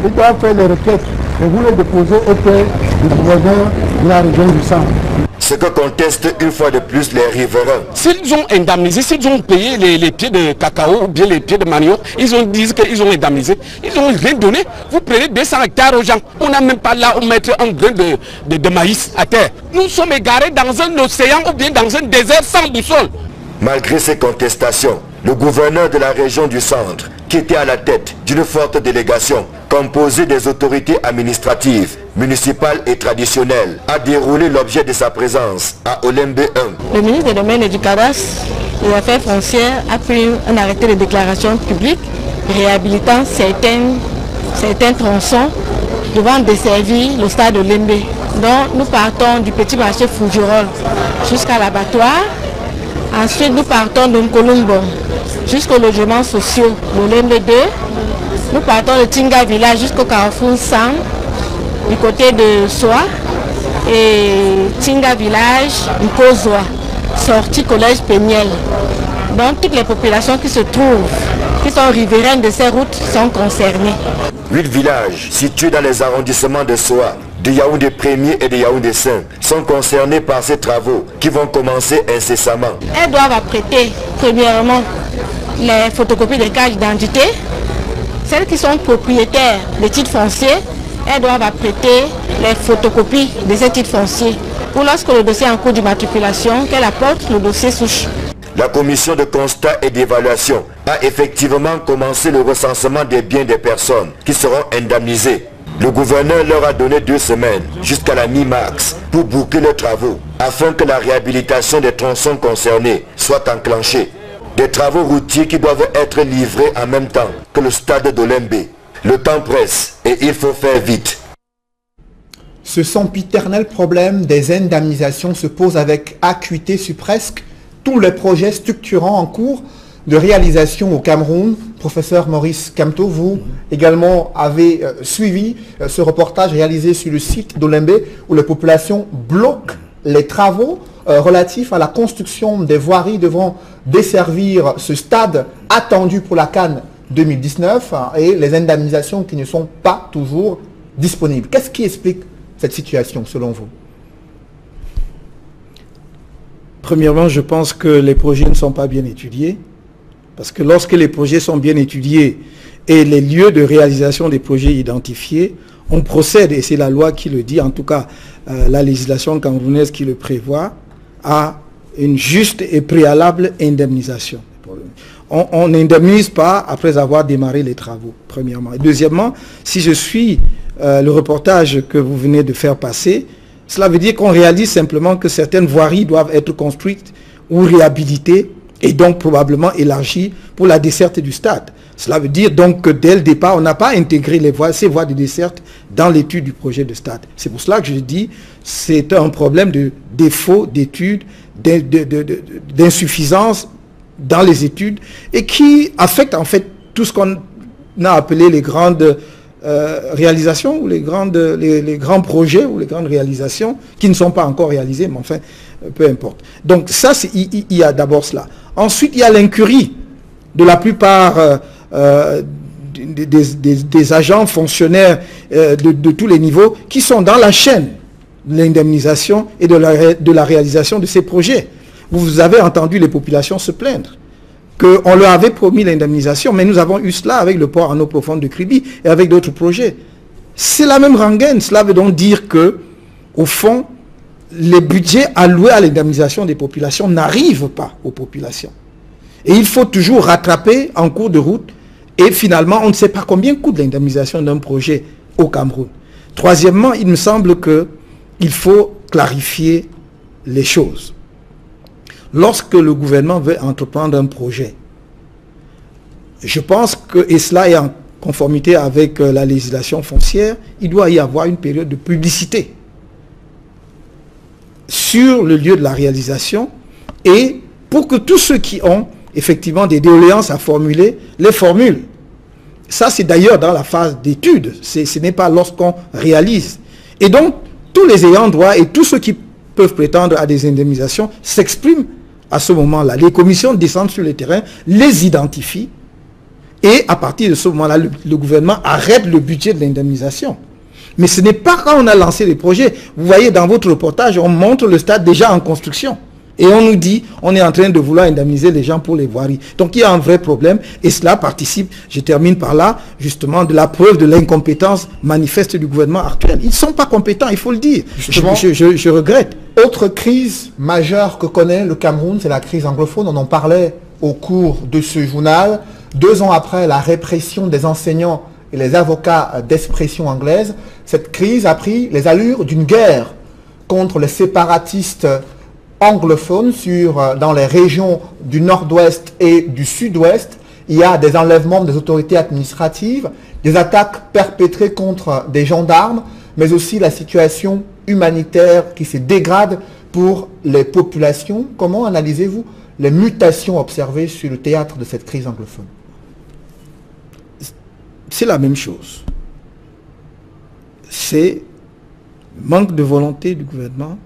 ils doivent faire les requêtes et vous les déposer auprès du gouverneur de la région du centre. Ce que contestent une fois de plus les riverains. S'ils ont indemnisé, s'ils ont payé les pieds de cacao ou bien les pieds de manioc, ils ont dit qu'ils ont indemnisé. Ils n'ont rien donné. Vous prenez 200 hectares aux gens. On n'a même pas là où mettre un grain de maïs à terre. Nous sommes égarés dans un océan ou bien dans un désert sans boussole. Malgré ces contestations, le gouverneur de la région du centre, qui était à la tête d'une forte délégation composée des autorités administratives, municipales et traditionnelles, a déroulé l'objet de sa présence à Olembe 1. Le ministre des Domaines et du Cadastre des Affaires foncières a pris un arrêté de déclaration publique réhabilitant certains tronçons devant desservir le stade Olembe. Donc nous partons du petit marché Fougerolles jusqu'à l'abattoir. Ensuite, nous partons de Nkolumbo jusqu'aux logements sociaux d'Olembe 2. Nous partons de Tinga Village jusqu'au carrefour Sang du côté de Soa et Tinga Village, Nkozwa, sortie collège Péniel. Donc toutes les populations qui se trouvent, qui sont riveraines de ces routes sont concernées. 8 villages situés dans les arrondissements de Soa, de Yaoundé 1er et de Yaoundé 5 sont concernés par ces travaux qui vont commencer incessamment. Elles doivent apprêter premièrement les photocopies des cartes d'identité. Celles qui sont propriétaires des titres fonciers, elles doivent apprêter les photocopies de ces titres fonciers pour lorsque le dossier est en cours d'immatriculation, qu'elle apporte le dossier souche. La commission de constat et d'évaluation a effectivement commencé le recensement des biens des personnes qui seront indemnisées. Le gouverneur leur a donné 2 semaines jusqu'à la mi-mars pour boucler leurs travaux afin que la réhabilitation des tronçons concernés soit enclenchée. Des travaux routiers qui doivent être livrés en même temps que le stade d'Olembe. Le temps presse et il faut faire vite. Ce sempiternel problème des indemnisations se pose avec acuité sur presque tous les projets structurants en cours de réalisation au Cameroun. Professeur Maurice Kamto, vous également avez suivi ce reportage réalisé sur le site d'Olembe où les populations bloquent les travaux relatifs à la construction des voiries devant desservir ce stade attendu pour la CAN 2019 et les indemnisations qui ne sont pas toujours disponibles. Qu'est-ce qui explique cette situation selon vous? Premièrement, je pense que les projets ne sont pas bien étudiés. Parce que lorsque les projets sont bien étudiés et les lieux de réalisation des projets identifiés, on procède, et c'est la loi qui le dit, en tout cas la législation camerounaise qui le prévoit, à une juste et préalable indemnisation. On n'indemnise pas après avoir démarré les travaux, premièrement. Et deuxièmement, si je suis le reportage que vous venez de faire passer, cela veut dire qu'on réalise simplement que certaines voiries doivent être construites ou réhabilitées et donc probablement élargies pour la desserte du stade. Cela veut dire donc que dès le départ, on n'a pas intégré ces voies de desserte dans l'étude du projet de stade. C'est pour cela que je dis que c'est un problème de défaut d'études, d'insuffisance dans les études et qui affecte en fait tout ce qu'on a appelé les grandes réalisations ou les grands projets ou les grandes réalisations qui ne sont pas encore réalisées, mais enfin, peu importe. Donc ça, il y a d'abord cela. Ensuite, il y a l'incurie de la plupart des agents fonctionnaires de tous les niveaux qui sont dans la chaîne de l'indemnisation et de la réalisation de ces projets. Vous avez entendu les populations se plaindre qu'on leur avait promis l'indemnisation, mais nous avons eu cela avec le port en eau profonde de Kribi et avec d'autres projets. C'est la même rengaine. Cela veut donc dire que, au fond, les budgets alloués à l'indemnisation des populations n'arrivent pas aux populations. Et il faut toujours rattraper en cours de route. Et finalement, on ne sait pas combien coûte l'indemnisation d'un projet au Cameroun. Troisièmement, il me semble qu'il faut clarifier les choses. Lorsque le gouvernement veut entreprendre un projet, je pense que, et cela est en conformité avec la législation foncière, il doit y avoir une période de publicité sur le lieu de la réalisation et pour que tous ceux qui ont effectivement des doléances à formuler, les formulent. Ça, c'est d'ailleurs dans la phase d'étude, ce n'est pas lorsqu'on réalise. Et donc, tous les ayants droit et tous ceux qui peuvent prétendre à des indemnisations s'expriment à ce moment-là. Les commissions descendent sur le terrain, les identifient, et à partir de ce moment-là, le gouvernement arrête le budget de l'indemnisation. Mais ce n'est pas quand on a lancé les projets. Vous voyez, dans votre reportage, on montre le stade déjà en construction. Et on nous dit, on est en train de vouloir indemniser les gens pour les voiries. Donc il y a un vrai problème, et cela participe, je termine par là, justement, de la preuve de l'incompétence manifeste du gouvernement actuel. Ils ne sont pas compétents, il faut le dire. Je regrette. Autre crise majeure que connaît le Cameroun, c'est la crise anglophone. On en parlait au cours de ce journal. 2 ans après la répression des enseignants et les avocats d'expression anglaise, cette crise a pris les allures d'une guerre contre les séparatistes anglophones dans les régions du nord-ouest et du sud-ouest. Il y a des enlèvements des autorités administratives, des attaques perpétrées contre des gendarmes, mais aussi la situation humanitaire qui se dégrade pour les populations. Comment analysez-vous les mutations observées sur le théâtre de cette crise anglophone? C'est la même chose. C'est le manque de volonté du gouvernement,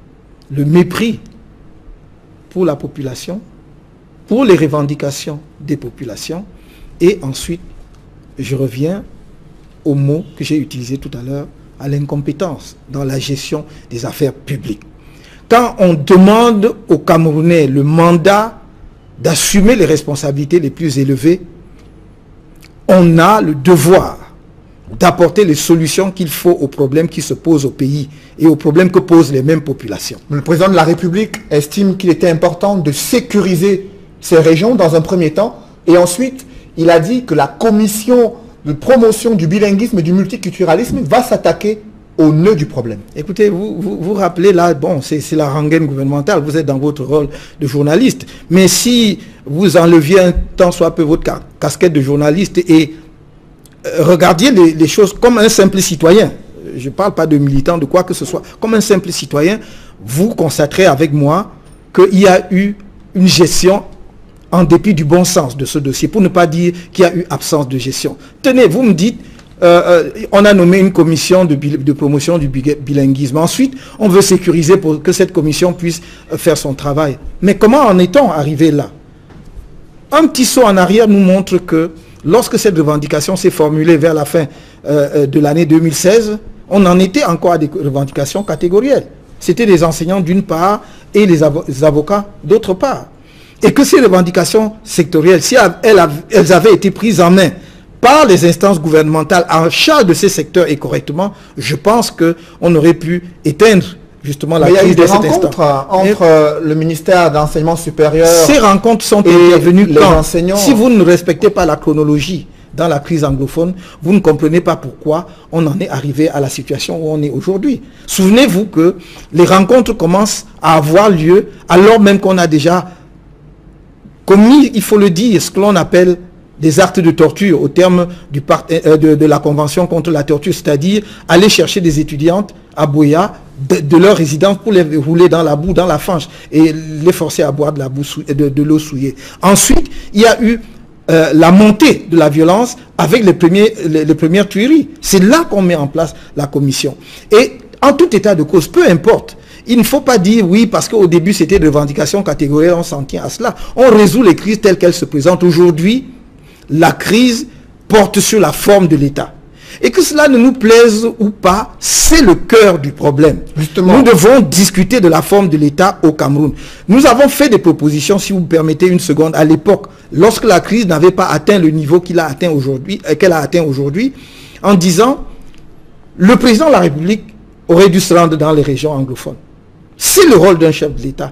le mépris pour la population, pour les revendications des populations, et ensuite, je reviens au mot que j'ai utilisé tout à l'heure, à l'incompétence dans la gestion des affaires publiques. Quand on demande aux Camerounais le mandat d'assumer les responsabilités les plus élevées, on a le devoir d'apporter les solutions qu'il faut aux problèmes qui se posent au pays et aux problèmes que posent les mêmes populations. Le président de la République estime qu'il était important de sécuriser ces régions dans un premier temps, et ensuite il a dit que la commission de promotion du bilinguisme et du multiculturalisme va s'attaquer au nœud du problème. Écoutez, vous rappelez là, bon, c'est la rengaine gouvernementale, vous êtes dans votre rôle de journaliste, mais si vous enleviez un tant soit peu votre casquette de journaliste et regardiez les choses comme un simple citoyen, je ne parle pas de militant, de quoi que ce soit, comme un simple citoyen, vous constaterez avec moi qu'il y a eu une gestion en dépit du bon sens de ce dossier, pour ne pas dire qu'il y a eu absence de gestion. Tenez, vous me dites, on a nommé une commission de promotion du bilinguisme. Ensuite, on veut sécuriser pour que cette commission puisse faire son travail. Mais comment en est-on arrivé là? Un petit saut en arrière nous montre que lorsque cette revendication s'est formulée vers la fin de l'année 2016, on en était encore à des revendications catégorielles. C'était les enseignants d'une part et les avocats d'autre part. Et que ces revendications sectorielles, si elles avaient été prises en main par les instances gouvernementales en charge de ces secteurs et correctement, je pense qu'on aurait pu éteindre justement la crise de cet instant. Il y a eu des rencontres entre le ministère de l'enseignement supérieur. Ces rencontres sont intervenues quand enseignants. Si vous ne respectez pas la chronologie dans la crise anglophone, vous ne comprenez pas pourquoi on en est arrivé à la situation où on est aujourd'hui. Souvenez-vous que les rencontres commencent à avoir lieu alors même qu'on a déjà commis, il faut le dire, ce que l'on appelle des actes de torture au terme de la Convention contre la torture, c'est-à-dire aller chercher des étudiantes à Buea de leur résidence pour les rouler dans la boue, dans la fange et les forcer à boire de l'eau souillée. Ensuite, il y a eu la montée de la violence avec les premières tueries. C'est là qu'on met en place la commission. Et en tout état de cause, peu importe, il ne faut pas dire oui parce qu'au début c'était des revendications catégorielles, on s'en tient à cela. On résout les crises telles qu'elles se présentent aujourd'hui. La crise porte sur la forme de l'État. Et que cela ne nous plaise ou pas, c'est le cœur du problème. Justement. Nous devons discuter de la forme de l'État au Cameroun. Nous avons fait des propositions, si vous me permettez une seconde, à l'époque, lorsque la crise n'avait pas atteint le niveau qu'elle a atteint aujourd'hui, en disant, le président de la République aurait dû se rendre dans les régions anglophones. C'est le rôle d'un chef de l'État.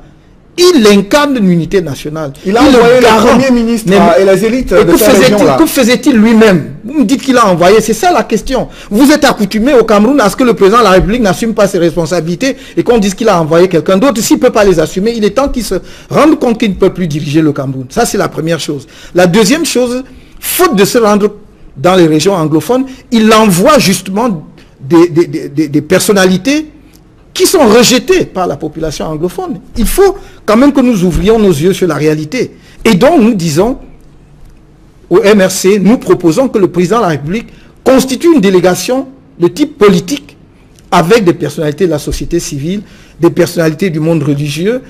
Il incarne l'unité nationale. Il a envoyé le Premier ministre et les élites de cette région-là. Que faisait-il lui-même? Vous me dites qu'il a envoyé, c'est ça la question. Vous êtes accoutumé au Cameroun à ce que le président de la République n'assume pas ses responsabilités et qu'on dise qu'il a envoyé quelqu'un d'autre. S'il ne peut pas les assumer, il est temps qu'il se rende compte qu'il ne peut plus diriger le Cameroun. Ça, c'est la première chose. La deuxième chose, faute de se rendre dans les régions anglophones, il envoie justement des personnalités qui sont rejetés par la population anglophone. Il faut quand même que nous ouvrions nos yeux sur la réalité. Et donc nous disons, au MRC, nous proposons que le président de la République constitue une délégation de type politique avec des personnalités de la société civile, des personnalités du monde religieux,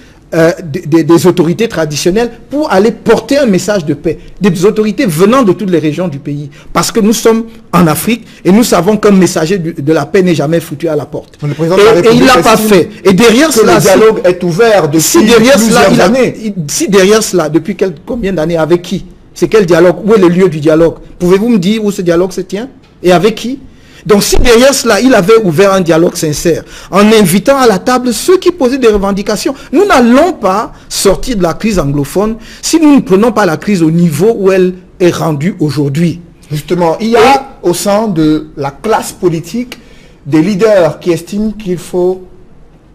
des autorités traditionnelles pour aller porter un message de paix. Des autorités venant de toutes les régions du pays. Parce que nous sommes en Afrique et nous savons qu'un messager de la paix n'est jamais foutu à la porte. Le président de la République et il ne l'a pas fait. Et derrière cela, le dialogue est ouvert depuis plusieurs années. Si derrière cela, depuis combien d'années, avec qui? C'est quel dialogue? Où est le lieu du dialogue? Pouvez-vous me dire où ce dialogue se tient? Et avec qui? Donc si derrière cela, il avait ouvert un dialogue sincère, en invitant à la table ceux qui posaient des revendications, nous n'allons pas sortir de la crise anglophone si nous ne prenons pas la crise au niveau où elle est rendue aujourd'hui. Justement, il y a au sein de la classe politique des leaders qui estiment qu'il faut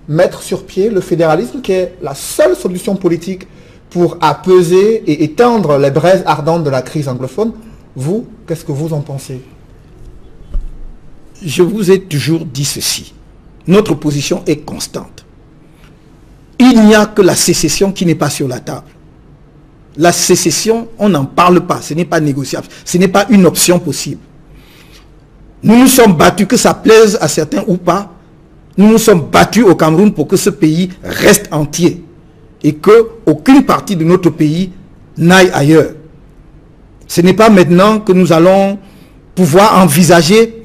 mettre sur pied le fédéralisme, qui est la seule solution politique pour apaiser et éteindre les braises ardentes de la crise anglophone. Vous, qu'est-ce que vous en pensez? Je vous ai toujours dit ceci. Notre position est constante. Il n'y a que la sécession qui n'est pas sur la table. La sécession, on n'en parle pas. Ce n'est pas négociable. Ce n'est pas une option possible. Nous nous sommes battus, que ça plaise à certains ou pas. Nous nous sommes battus au Cameroun pour que ce pays reste entier. Et qu'aucune partie de notre pays n'aille ailleurs. Ce n'est pas maintenant que nous allons pouvoir envisager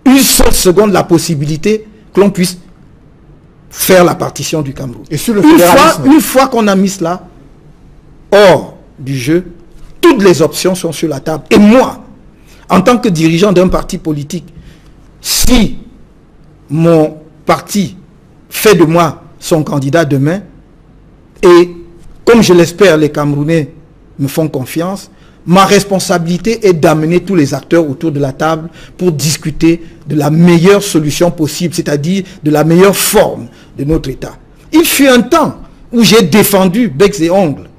une seule seconde la possibilité que l'on puisse faire la partition du Cameroun. Et sur le fédéralisme, une fois qu'on a mis cela hors du jeu, toutes les options sont sur la table. Et moi, en tant que dirigeant d'un parti politique, si mon parti fait de moi son candidat demain, et comme je l'espère, les Camerounais me font confiance, ma responsabilité est d'amener tous les acteurs autour de la table pour discuter de la meilleure solution possible, c'est-à-dire de la meilleure forme de notre État. Il fut un temps où j'ai défendu becs et ongles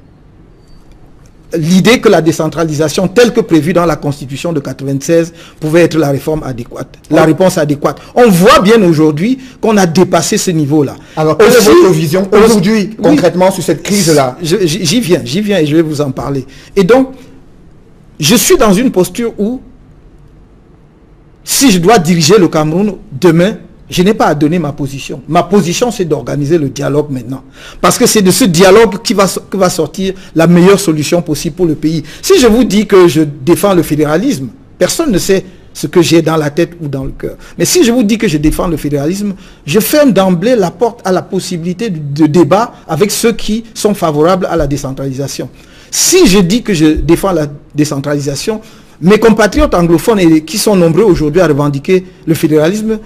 l'idée que la décentralisation telle que prévue dans la Constitution de 1996 pouvait être la réforme adéquate, la réponse adéquate. On voit bien aujourd'hui qu'on a dépassé ce niveau-là. Alors, quelle est votre vision aujourd'hui, concrètement, sur cette crise-là? J'y viens et je vais vous en parler. Et donc, je suis dans une posture où, si je dois diriger le Cameroun demain, je n'ai pas à donner ma position. Ma position, c'est d'organiser le dialogue maintenant. Parce que c'est de ce dialogue que va sortir la meilleure solution possible pour le pays. Si je vous dis que je défends le fédéralisme, personne ne sait ce que j'ai dans la tête ou dans le cœur. Mais si je vous dis que je défends le fédéralisme, je ferme d'emblée la porte à la possibilité de débat avec ceux qui sont favorables à la décentralisation. Si je dis que je défends la décentralisation, mes compatriotes anglophones et qui sont nombreux aujourd'hui à revendiquer le fédéralisme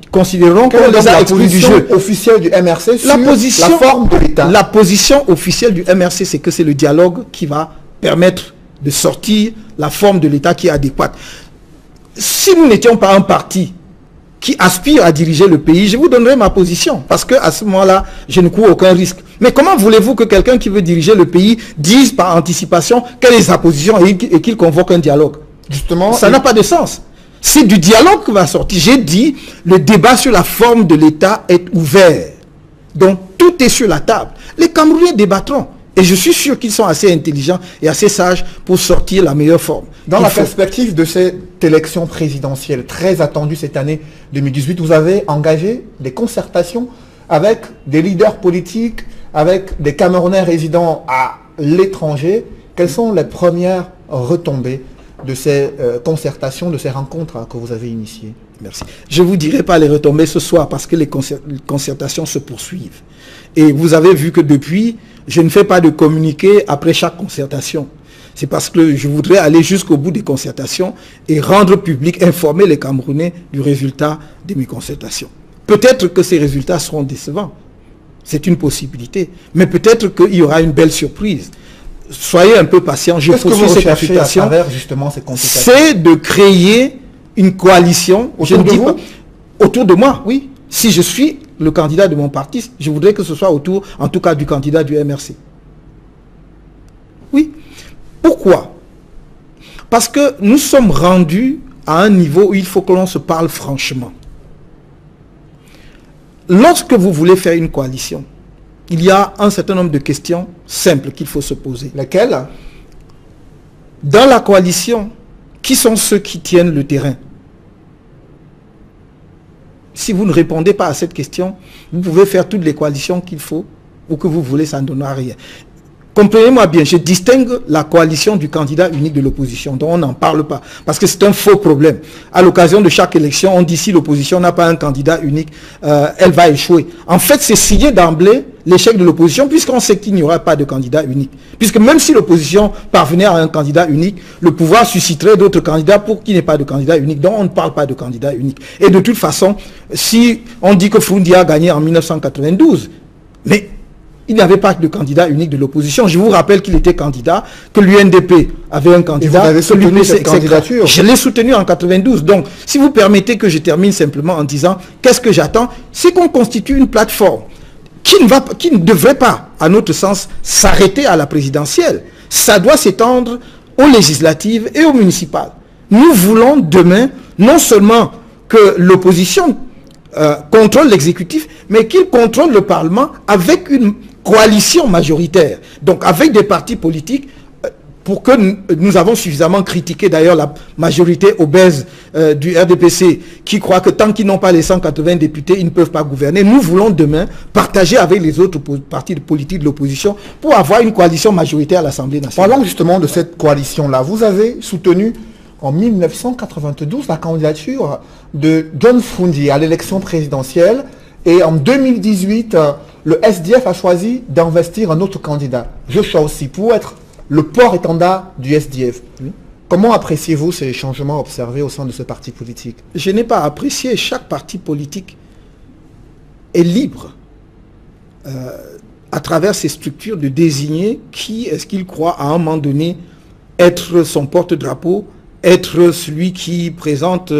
considéreront qu'on les a exclus du jeu. Officielle du MRC sur la forme de l'État. La position officielle du MRC, c'est que c'est le dialogue qui va permettre de sortir la forme de l'État qui est adéquate. Si nous n'étions pas un parti qui aspire à diriger le pays, je vous donnerai ma position, parce qu'à ce moment-là, je ne cours aucun risque. Mais comment voulez-vous que quelqu'un qui veut diriger le pays dise par anticipation quelle est sa position et qu'il convoque un dialogue? Justement, ça n'a pas de sens. C'est du dialogue qui va sortir. J'ai dit, le débat sur la forme de l'État est ouvert. Donc, tout est sur la table. Les Camerounais débattront. Et je suis sûr qu'ils sont assez intelligents et assez sages pour sortir la meilleure forme. Dans la perspective de cette élection présidentielle très attendue cette année 2018, vous avez engagé des concertations avec des leaders politiques, avec des Camerounais résidant à l'étranger. Quelles sont les premières retombées de ces concertations, de ces rencontres que vous avez initiées? Merci. Je ne vous dirai pas les retombées ce soir parce que les concertations se poursuivent. Et vous avez vu que depuis, je ne fais pas de communiqué après chaque concertation. C'est parce que je voudrais aller jusqu'au bout des concertations et rendre public, informer les Camerounais du résultat de mes concertations. Peut-être que ces résultats seront décevants. C'est une possibilité. Mais peut-être qu'il y aura une belle surprise. Soyez un peu patient. Je poursuis ces consultations. À travers justement ces consultations. C'est de créer une coalition. Je ne dis pas autour de moi, oui. Si je suis le candidat de mon parti, je voudrais que ce soit autour, en tout cas, du candidat du MRC. Oui. Pourquoi? Parce que nous sommes rendus à un niveau où il faut que l'on se parle franchement. Lorsque vous voulez faire une coalition, il y a un certain nombre de questions simples qu'il faut se poser. Lesquelles? Dans la coalition, qui sont ceux qui tiennent le terrain? Si vous ne répondez pas à cette question, vous pouvez faire toutes les coalitions qu'il faut ou que vous voulez, ça ne donnera rien. Comprenez-moi bien, je distingue la coalition du candidat unique de l'opposition, dont on n'en parle pas, parce que c'est un faux problème. À l'occasion de chaque élection, on dit si l'opposition n'a pas un candidat unique, elle va échouer. En fait, c'est signer d'emblée l'échec de l'opposition, puisqu'on sait qu'il n'y aura pas de candidat unique. Puisque même si l'opposition parvenait à un candidat unique, le pouvoir susciterait d'autres candidats pour qu'il n'y ait pas de candidat unique. Donc on ne parle pas de candidat unique. Et de toute façon, si on dit que Foundi a gagné en 1992, mais il n'y avait pas de candidat unique de l'opposition. Je vous rappelle qu'il était candidat, que l'UNDP avait un candidat. Et vous avez soutenu cette candidature? Je l'ai soutenu en 92. Donc, si vous permettez que je termine simplement en disant qu'est-ce que j'attends, c'est qu'on constitue une plateforme qui ne devrait pas, à notre sens, s'arrêter à la présidentielle. Ça doit s'étendre aux législatives et aux municipales. Nous voulons demain, non seulement que l'opposition contrôle l'exécutif, mais qu'il contrôle le Parlement avec une coalition majoritaire, donc avec des partis politiques, pour que nous avons suffisamment critiqué d'ailleurs la majorité obèse du RDPC, qui croit que tant qu'ils n'ont pas les 180 députés, ils ne peuvent pas gouverner. Nous voulons demain partager avec les autres partis politiques de l'opposition pour avoir une coalition majoritaire à l'Assemblée nationale. Parlons justement de cette coalition-là. Vous avez soutenu en 1992 la candidature de John Foundi à l'élection présidentielle, et en 2018, le SDF a choisi d'investir un autre candidat, Joshua Ossi, pour être le porte-étendard du SDF. Oui. Comment appréciez-vous ces changements observés au sein de ce parti politique? Je n'ai pas apprécié. Chaque parti politique est libre, à travers ses structures, de désigner qui est-ce qu'il croit à un moment donné être son porte-drapeau, être celui qui présente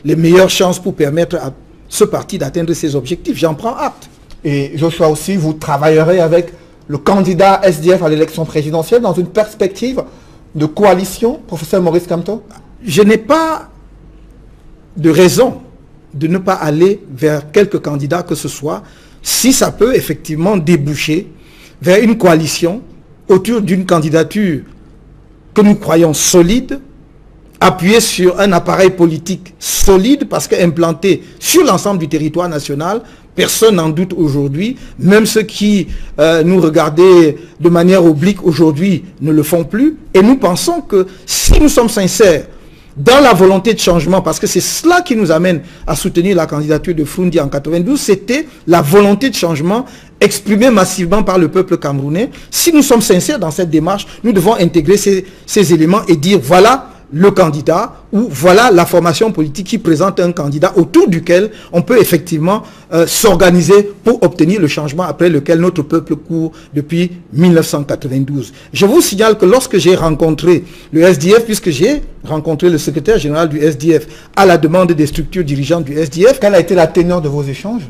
les meilleures chances pour permettre à ce parti d'atteindre ses objectifs. J'en prends acte. Et Joshua aussi, vous travaillerez avec le candidat SDF à l'élection présidentielle dans une perspective de coalition, professeur Maurice Kamto? Je n'ai pas de raison de ne pas aller vers quelque candidat que ce soit, si ça peut effectivement déboucher vers une coalition autour d'une candidature que nous croyons solide, appuyée sur un appareil politique solide, parce qu'implanté sur l'ensemble du territoire national, personne n'en doute aujourd'hui, même ceux qui nous regardaient de manière oblique aujourd'hui ne le font plus. Et nous pensons que si nous sommes sincères dans la volonté de changement, parce que c'est cela qui nous amène à soutenir la candidature de Froundi en 92, c'était la volonté de changement exprimée massivement par le peuple camerounais. Si nous sommes sincères dans cette démarche, nous devons intégrer ces éléments et dire voilà le candidat, ou voilà la formation politique qui présente un candidat autour duquel on peut effectivement s'organiser pour obtenir le changement après lequel notre peuple court depuis 1992. Je vous signale que lorsque j'ai rencontré le SDF, puisque j'ai rencontré le secrétaire général du SDF à la demande des structures dirigeantes du SDF. Quelle a été la teneur de vos échanges?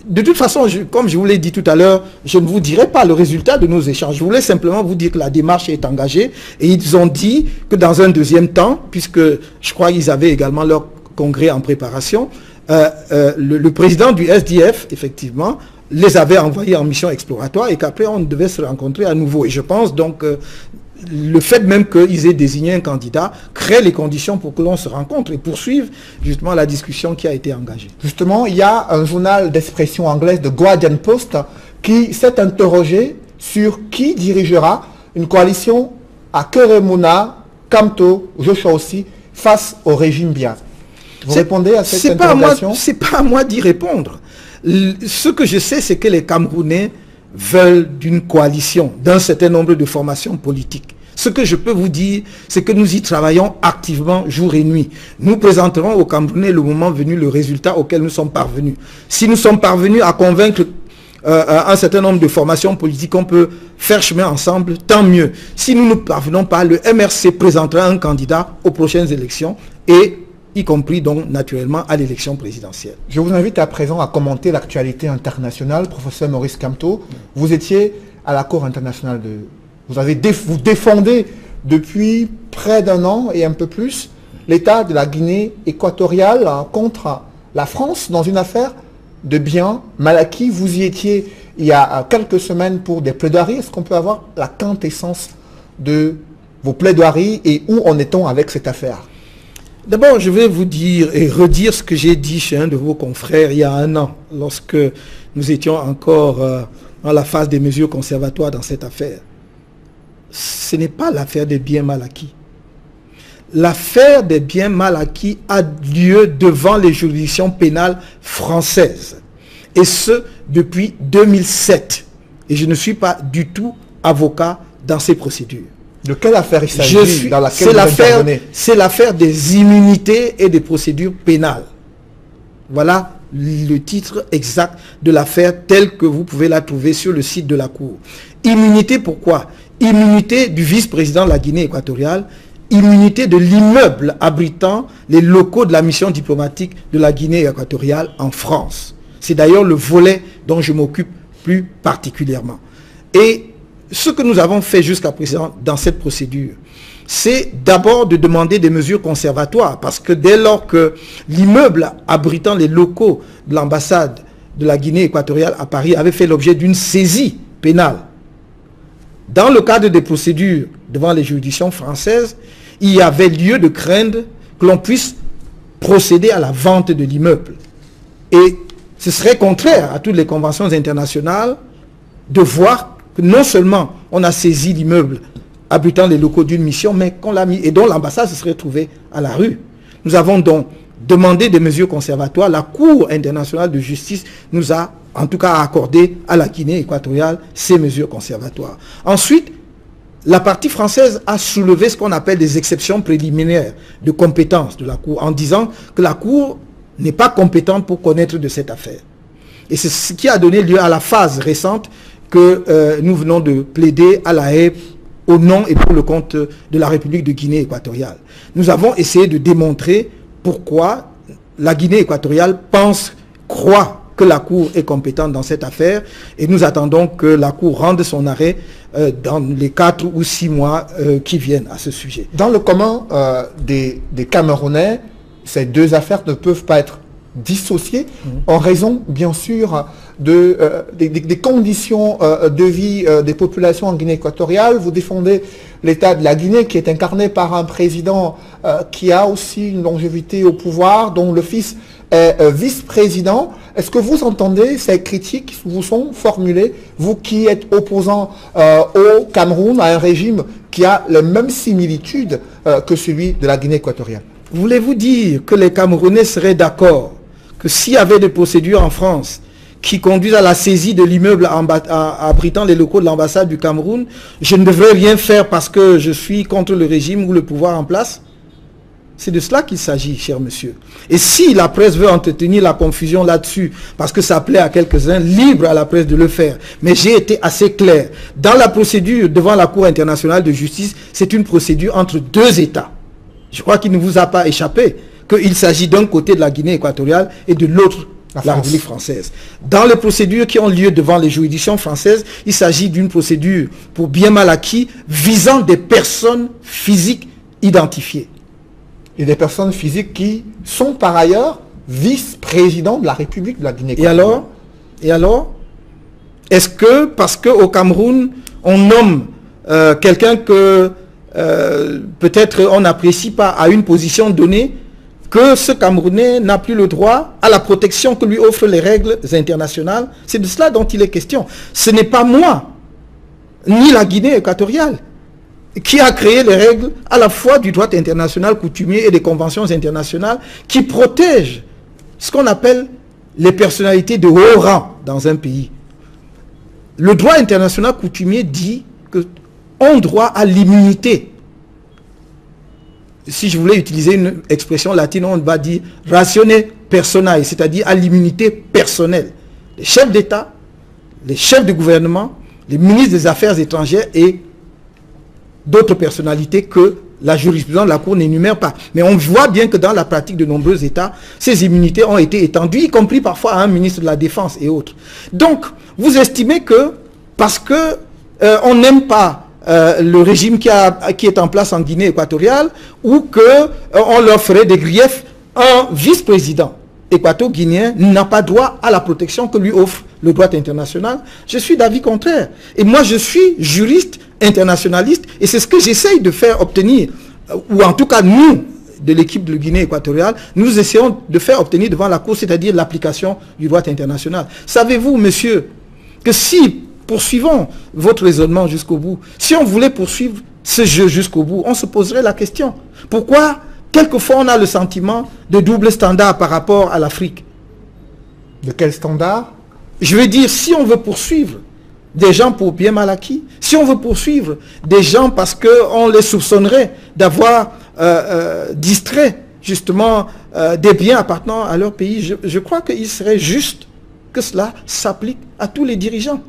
De toute façon, comme je vous l'ai dit tout à l'heure, je ne vous dirai pas le résultat de nos échanges. Je voulais simplement vous dire que la démarche est engagée et ils ont dit que dans un deuxième temps, puisque je crois qu'ils avaient également leur congrès en préparation, le président du SDF, effectivement, les avait envoyés en mission exploratoire et qu'après on devait se rencontrer à nouveau. Et je pense donc le fait même qu'ils aient désigné un candidat crée les conditions pour que l'on se rencontre et poursuive justement la discussion qui a été engagée. Justement, il y a un journal d'expression anglaise, de Guardian Post, qui s'est interrogé sur qui dirigera une coalition à Keremuna, Kamto, Joshua aussi, face au régime Biya. Vous répondez à cette interrogation? C'est pas à moi d'y répondre. Ce que je sais, c'est que les Camerounais veulent d'une coalition, d'un certain nombre de formations politiques. Ce que je peux vous dire, c'est que nous y travaillons activement jour et nuit. Nous présenterons aux Camerounais le moment venu le résultat auquel nous sommes parvenus. Si nous sommes parvenus à convaincre un certain nombre de formations politiques, on peut faire chemin ensemble, tant mieux. Si nous ne parvenons pas, le MRC présentera un candidat aux prochaines élections et y compris donc naturellement à l'élection présidentielle. Je vous invite à présent à commenter l'actualité internationale. Professeur Maurice Kamto, vous étiez à la Cour internationale de... Vous défendez depuis près d'un an et un peu plus l'État de la Guinée équatoriale contre la France dans une affaire de biens mal acquis. Vous y étiez il y a quelques semaines pour des plaidoiries. Est-ce qu'on peut avoir la quintessence de vos plaidoiries et où en est-on avec cette affaire? D'abord, je vais vous dire et redire ce que j'ai dit chez un de vos confrères il y a un an, lorsque nous étions encore dans la phase des mesures conservatoires dans cette affaire. Ce n'est pas l'affaire des biens mal acquis. L'affaire des biens mal acquis a lieu devant les juridictions pénales françaises. Et ce, depuis 2007. Et je ne suis pas du tout avocat dans ces procédures. De quelle affaire il s'agit dans laquelle vous intervenez? C'est l'affaire des immunités et des procédures pénales. Voilà le titre exact de l'affaire telle que vous pouvez la trouver sur le site de la Cour. Immunité pourquoi? Immunité du vice-président de la Guinée équatoriale, immunité de l'immeuble abritant les locaux de la mission diplomatique de la Guinée équatoriale en France. C'est d'ailleurs le volet dont je m'occupe plus particulièrement. Et ce que nous avons fait jusqu'à présent dans cette procédure, c'est d'abord de demander des mesures conservatoires, parce que dès lors que l'immeuble abritant les locaux de l'ambassade de la Guinée équatoriale à Paris avait fait l'objet d'une saisie pénale, dans le cadre des procédures devant les juridictions françaises, il y avait lieu de craindre que l'on puisse procéder à la vente de l'immeuble. Et ce serait contraire à toutes les conventions internationales de voir que non seulement on a saisi l'immeuble abritant les locaux d'une mission, mais qu'on l'a mis et dont l'ambassade se serait trouvée à la rue. Nous avons donc demandé des mesures conservatoires. La Cour internationale de justice nous a en tout cas accordé à la Guinée équatoriale ces mesures conservatoires. Ensuite, la partie française a soulevé ce qu'on appelle des exceptions préliminaires de compétence de la Cour, en disant que la Cour n'est pas compétente pour connaître de cette affaire. Et c'est ce qui a donné lieu à la phase récente que nous venons de plaider à La Haye au nom et pour le compte de la République de Guinée équatoriale. Nous avons essayé de démontrer pourquoi la Guinée équatoriale croit que la Cour est compétente dans cette affaire, et nous attendons que la Cour rende son arrêt dans les 4 ou 6 mois qui viennent à ce sujet. Dans le commun des Camerounais, ces deux affaires ne peuvent pas être dissociées en raison, bien sûr, des conditions de vie des populations en Guinée équatoriale. Vous défendez l'État de la Guinée qui est incarné par un président qui a aussi une longévité au pouvoir, dont le fils est vice-président. Est-ce que vous entendez ces critiques qui vous sont formulées, vous qui êtes opposant au Cameroun, à un régime qui a les mêmes similitudes que celui de la Guinée équatoriale? Voulez-vous dire que les Camerounais seraient d'accord que s'il y avait des procédures en France qui conduisent à la saisie de l'immeuble abritant les locaux de l'ambassade du Cameroun, je ne devrais rien faire parce que je suis contre le régime ou le pouvoir en place? C'est de cela qu'il s'agit, cher monsieur. Et si la presse veut entretenir la confusion là-dessus, parce que ça plaît à quelques-uns, libre à la presse de le faire. Mais j'ai été assez clair. Dans la procédure devant la Cour internationale de justice, c'est une procédure entre deux États. Je crois qu'il ne vous a pas échappé qu'il s'agit d'un côté de la Guinée équatoriale et de l'autre, la République française. Dans les procédures qui ont lieu devant les juridictions françaises, il s'agit d'une procédure pour bien mal acquis visant des personnes physiques identifiées. Et des personnes physiques qui sont par ailleurs vice-présidents de la République de la Guinée équatoriale. Et alors est-ce que parce qu'au Cameroun, on nomme quelqu'un que peut-être on n'apprécie pas à une position donnée, que ce Camerounais n'a plus le droit à la protection que lui offrent les règles internationales? C'est de cela dont il est question. Ce n'est pas moi, ni la Guinée équatoriale, qui a créé les règles à la fois du droit international coutumier et des conventions internationales qui protègent ce qu'on appelle les personnalités de haut rang dans un pays. Le droit international coutumier dit qu'on a droit à l'immunité. Si je voulais utiliser une expression latine, on va dire ratione personae, c'est-à-dire à l'immunité personnelle. Les chefs d'État, les chefs de gouvernement, les ministres des Affaires étrangères et d'autres personnalités que la jurisprudence de la Cour n'énumère pas. Mais on voit bien que dans la pratique de nombreux États, ces immunités ont été étendues, y compris parfois à un ministre de la Défense et autres. Donc, vous estimez que parce que on n'aime pas le régime qui est en place en Guinée équatoriale, ou qu'on leur ferait des griefs, un vice-président équato-guinéen n'a pas droit à la protection que lui offre le droit international. Je suis d'avis contraire. Et moi, je suis juriste internationaliste, et c'est ce que j'essaye de faire obtenir, ou en tout cas nous, de l'équipe de Guinée équatoriale, nous essayons de faire obtenir devant la Cour, c'est-à-dire l'application du droit international. Savez-vous, monsieur, que si, poursuivons votre raisonnement jusqu'au bout, si on voulait poursuivre ce jeu jusqu'au bout, on se poserait la question. Pourquoi, quelquefois, on a le sentiment de double standard par rapport à l'Afrique? De quel standard? Je veux dire, si on veut poursuivre des gens pour bien mal acquis, si on veut poursuivre des gens parce qu'on les soupçonnerait d'avoir distrait justement des biens appartenant à leur pays, je crois qu'il serait juste que cela s'applique à tous les dirigeants,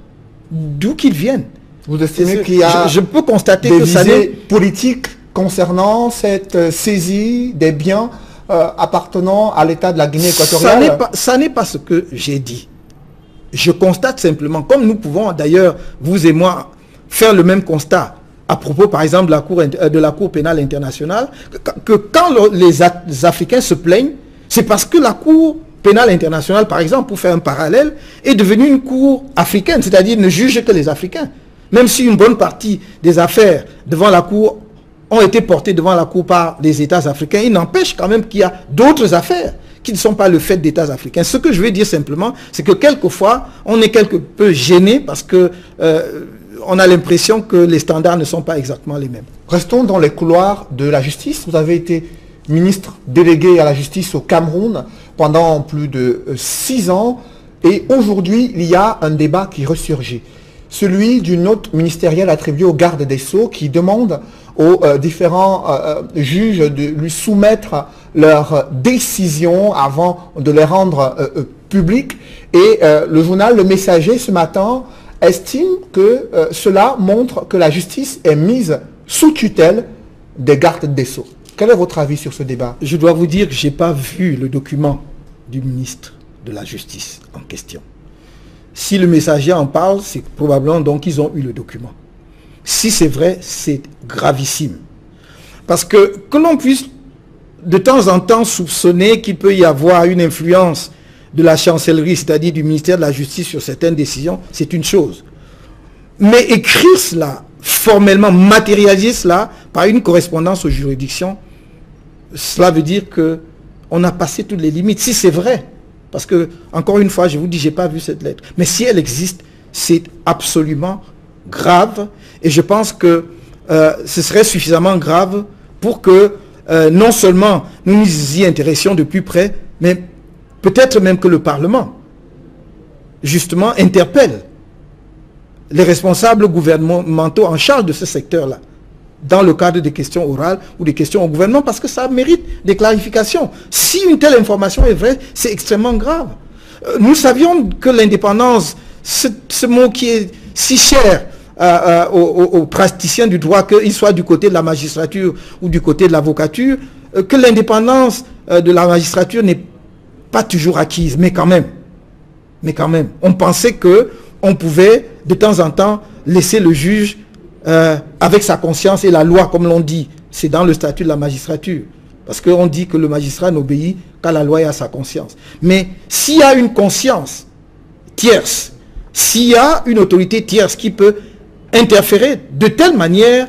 d'où qu'ils viennent. Vous estimez qu'il y a je peux constater des que ça visées politiques concernant cette saisie des biens appartenant à l'État de la Guinée équatoriale? Ça n'est pas ce que j'ai dit. Je constate simplement, comme nous pouvons d'ailleurs, vous et moi, faire le même constat à propos, par exemple, de la Cour pénale internationale, que quand les Africains se plaignent, c'est parce que la Cour pénale internationale, par exemple, pour faire un parallèle, est devenue une cour africaine, c'est-à-dire ne juge que les Africains. Même si une bonne partie des affaires devant la Cour ont été portées devant la Cour par les États africains, il n'empêche quand même qu'il y a d'autres affaires qui ne sont pas le fait d'États africains. Ce que je veux dire simplement, c'est que quelquefois, on est quelque peu gêné parce que on a l'impression que les standards ne sont pas exactement les mêmes. Restons dans les couloirs de la justice. Vous avez été ministre délégué à la justice au Cameroun pendant plus de 6 ans. Et aujourd'hui, il y a un débat qui ressurgit. Celui d'une note ministérielle attribuée au garde des Sceaux qui demande aux différents juges de lui soumettre leurs décisions avant de les rendre publiques. Et le journal Le Messager ce matin estime que cela montre que la justice est mise sous tutelle des gardes des Sceaux. Quel est votre avis sur ce débat? Je dois vous dire que je n'ai pas vu le document du ministre de la Justice en question. Si le Messager en parle, c'est probablement donc qu'ils ont eu le document. Si c'est vrai, c'est gravissime. Parce que l'on puisse de temps en temps soupçonner qu'il peut y avoir une influence de la chancellerie, c'est-à-dire du ministère de la Justice sur certaines décisions, c'est une chose. Mais écrire cela, formellement, matérialiser cela par une correspondance aux juridictions, cela veut dire qu'on a passé toutes les limites. Si c'est vrai, parce que, encore une fois, je vous dis, je n'ai pas vu cette lettre. Mais si elle existe, c'est absolument grave. Et je pense que ce serait suffisamment grave pour que non seulement nous nous y intéressions de plus près, mais peut-être même que le Parlement, justement, interpelle les responsables gouvernementaux en charge de ce secteur-là, dans le cadre des questions orales ou des questions au gouvernement, parce que ça mérite des clarifications. Si une telle information est vraie, c'est extrêmement grave. Nous savions que l'indépendance, ce mot qui est si cher aux praticiens du droit, qu'ils soient du côté de la magistrature ou du côté de l'avocature, que l'indépendance de la magistrature n'est pas toujours acquise, mais quand même, on pensait qu'on pouvait de temps en temps laisser le juge avec sa conscience et la loi, comme l'on dit, c'est dans le statut de la magistrature. Parce qu'on dit que le magistrat n'obéit qu'à la loi et à sa conscience. Mais s'il y a une conscience tierce, s'il y a une autorité tierce qui peut interférer de telle manière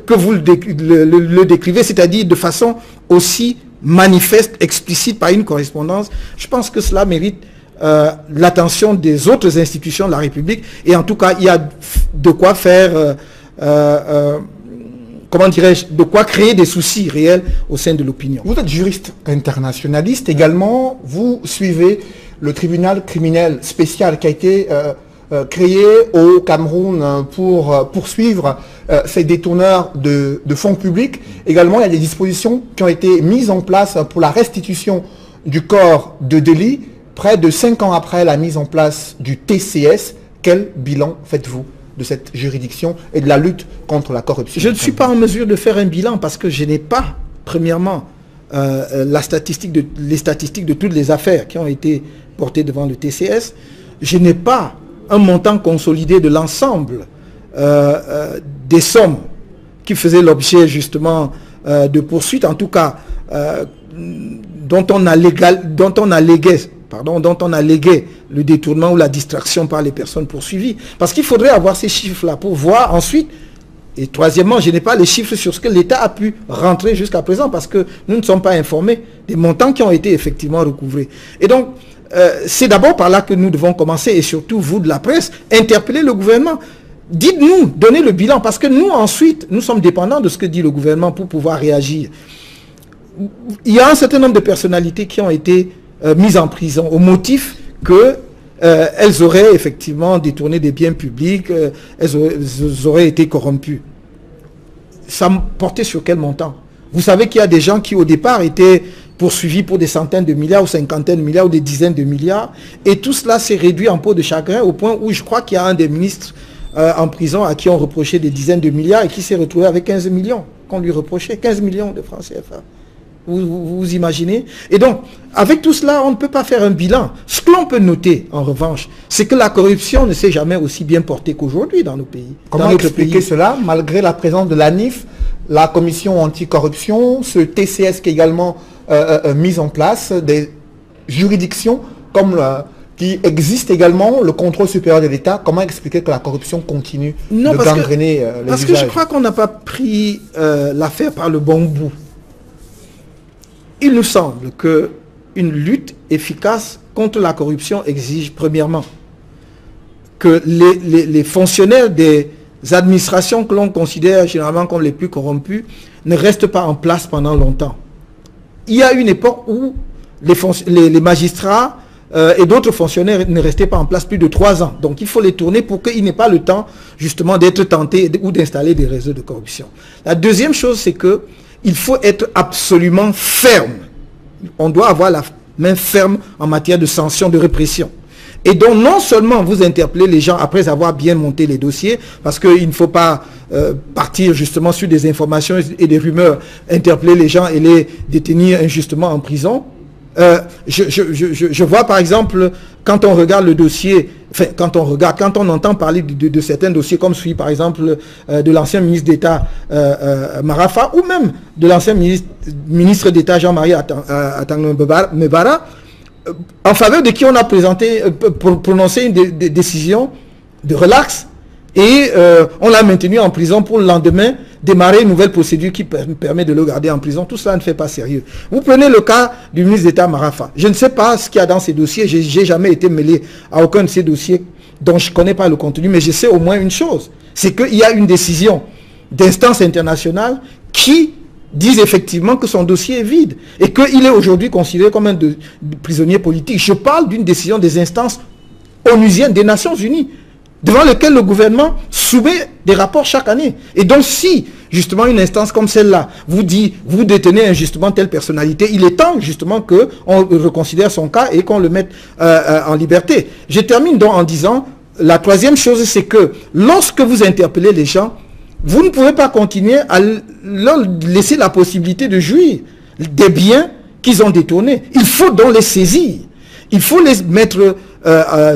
que vous le décrivez, c'est-à-dire de façon aussi manifeste, explicite par une correspondance, je pense que cela mérite l'attention des autres institutions de la République, et en tout cas il y a de quoi faire comment dirais-je, de quoi créer des soucis réels au sein de l'opinion. Vous êtes juriste internationaliste également, vous suivez le tribunal criminel spécial qui a été créé au Cameroun pour poursuivre ces détourneurs de fonds publics. Également, il y a des dispositions qui ont été mises en place pour la restitution du corps de délit. Près de 5 ans après la mise en place du TCS, quel bilan faites-vous de cette juridiction et de la lutte contre la corruption? Je ne suis pas en mesure de faire un bilan parce que je n'ai pas, premièrement, les statistiques de toutes les affaires qui ont été portées devant le TCS. Je n'ai pas un montant consolidé de l'ensemble des sommes qui faisaient l'objet justement de poursuites, en tout cas dont on a légué le détournement ou la distraction par les personnes poursuivies. Parce qu'il faudrait avoir ces chiffres-là pour voir ensuite. Et troisièmement, je n'ai pas les chiffres sur ce que l'État a pu rentrer jusqu'à présent parce que nous ne sommes pas informés des montants qui ont été effectivement recouvrés. Et donc, c'est d'abord par là que nous devons commencer, et surtout vous de la presse, interpeller le gouvernement. Dites-nous, donnez le bilan, parce que nous ensuite, nous sommes dépendants de ce que dit le gouvernement pour pouvoir réagir. Il y a un certain nombre de personnalités qui ont été mises en prison au motif qu'elles auraient effectivement détourné des biens publics, elles auraient été corrompues. Ça portait sur quel montant? Vous savez qu'il y a des gens qui au départ étaient poursuivis pour des centaines de milliards ou cinquantaines de milliards ou des dizaines de milliards, et tout cela s'est réduit en peau de chagrin au point où je crois qu'il y a un des ministres en prison à qui on reprochait des dizaines de milliards et qui s'est retrouvé avec 15 millions qu'on lui reprochait, 15 millions de francs CFA. Vous imaginez? Et donc, avec tout cela, on ne peut pas faire un bilan. Ce que l'on peut noter, en revanche, c'est que la corruption ne s'est jamais aussi bien portée qu'aujourd'hui dans nos pays. Comment expliquer cela, malgré la présence de l'ANIF, la commission anticorruption, ce TCS qui est également mis en place, des juridictions comme qui existent également, le contrôle supérieur de l'État? Comment expliquer que la corruption continue de gangréner les usages? Parce que je crois qu'on n'a pas pris l'affaire par le bon bout. Il nous semble qu'une lutte efficace contre la corruption exige premièrement que les fonctionnaires des administrations que l'on considère généralement comme les plus corrompus ne restent pas en place pendant longtemps. Il y a une époque où les magistrats et d'autres fonctionnaires ne restaient pas en place plus de 3 ans. Donc il faut les tourner pour qu'ils n'aient pas le temps justement d'être tentés ou d'installer des réseaux de corruption. La deuxième chose, c'est que il faut être absolument ferme. On doit avoir la main ferme en matière de sanctions, de répression. Et donc non seulement vous interpellez les gens après avoir bien monté les dossiers, parce qu'il ne faut pas partir justement sur des informations et des rumeurs, interpeller les gens et les détenir injustement en prison. Je vois par exemple, quand on regarde le dossier, enfin quand on entend parler de certains dossiers comme celui par exemple de l'ancien ministre d'État Marafa, ou même de l'ancien ministre d'État Jean-Marie Atang-Mbara, en faveur de qui on a prononcé une décision de relax, et on l'a maintenu en prison pour le lendemain démarrer une nouvelle procédure qui permet de le garder en prison. Tout cela ne fait pas sérieux. Vous prenez le cas du ministre d'État Marafa. Je ne sais pas ce qu'il y a dans ces dossiers. Je n'ai jamais été mêlé à aucun de ces dossiers dont je ne connais pas le contenu, mais je sais au moins une chose. C'est qu'il y a une décision d'instance internationale qui disent effectivement que son dossier est vide et qu'il est aujourd'hui considéré comme un prisonnier politique. Je parle d'une décision des instances onusiennes des Nations Unies, devant lesquelles le gouvernement soumet des rapports chaque année. Et donc si, justement, une instance comme celle-là vous dit, vous détenez injustement telle personnalité, il est temps, justement, qu'on reconsidère son cas et qu'on le mette en liberté. Je termine donc en disant, la troisième chose, c'est que lorsque vous interpellez les gens, vous ne pouvez pas continuer à leur laisser la possibilité de jouir des biens qu'ils ont détournés. Il faut donc les saisir. Il faut les mettre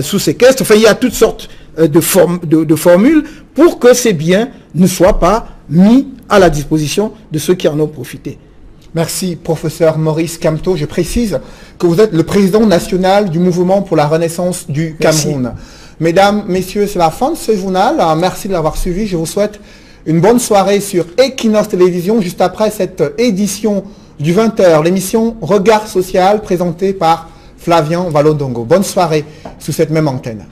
sous séquestre. Enfin, il y a toutes sortes de formules pour que ces biens ne soient pas mis à la disposition de ceux qui en ont profité. Merci, professeur Maurice Kamto. Je précise que vous êtes le président national du mouvement pour la renaissance du Cameroun. Merci. Mesdames, messieurs, c'est la fin de ce journal. Merci de l'avoir suivi. Je vous souhaite une bonne soirée sur Equinox Télévision, juste après cette édition du 20h, l'émission Regard Social, présentée par Flavien Valodongo. Bonne soirée sous cette même antenne.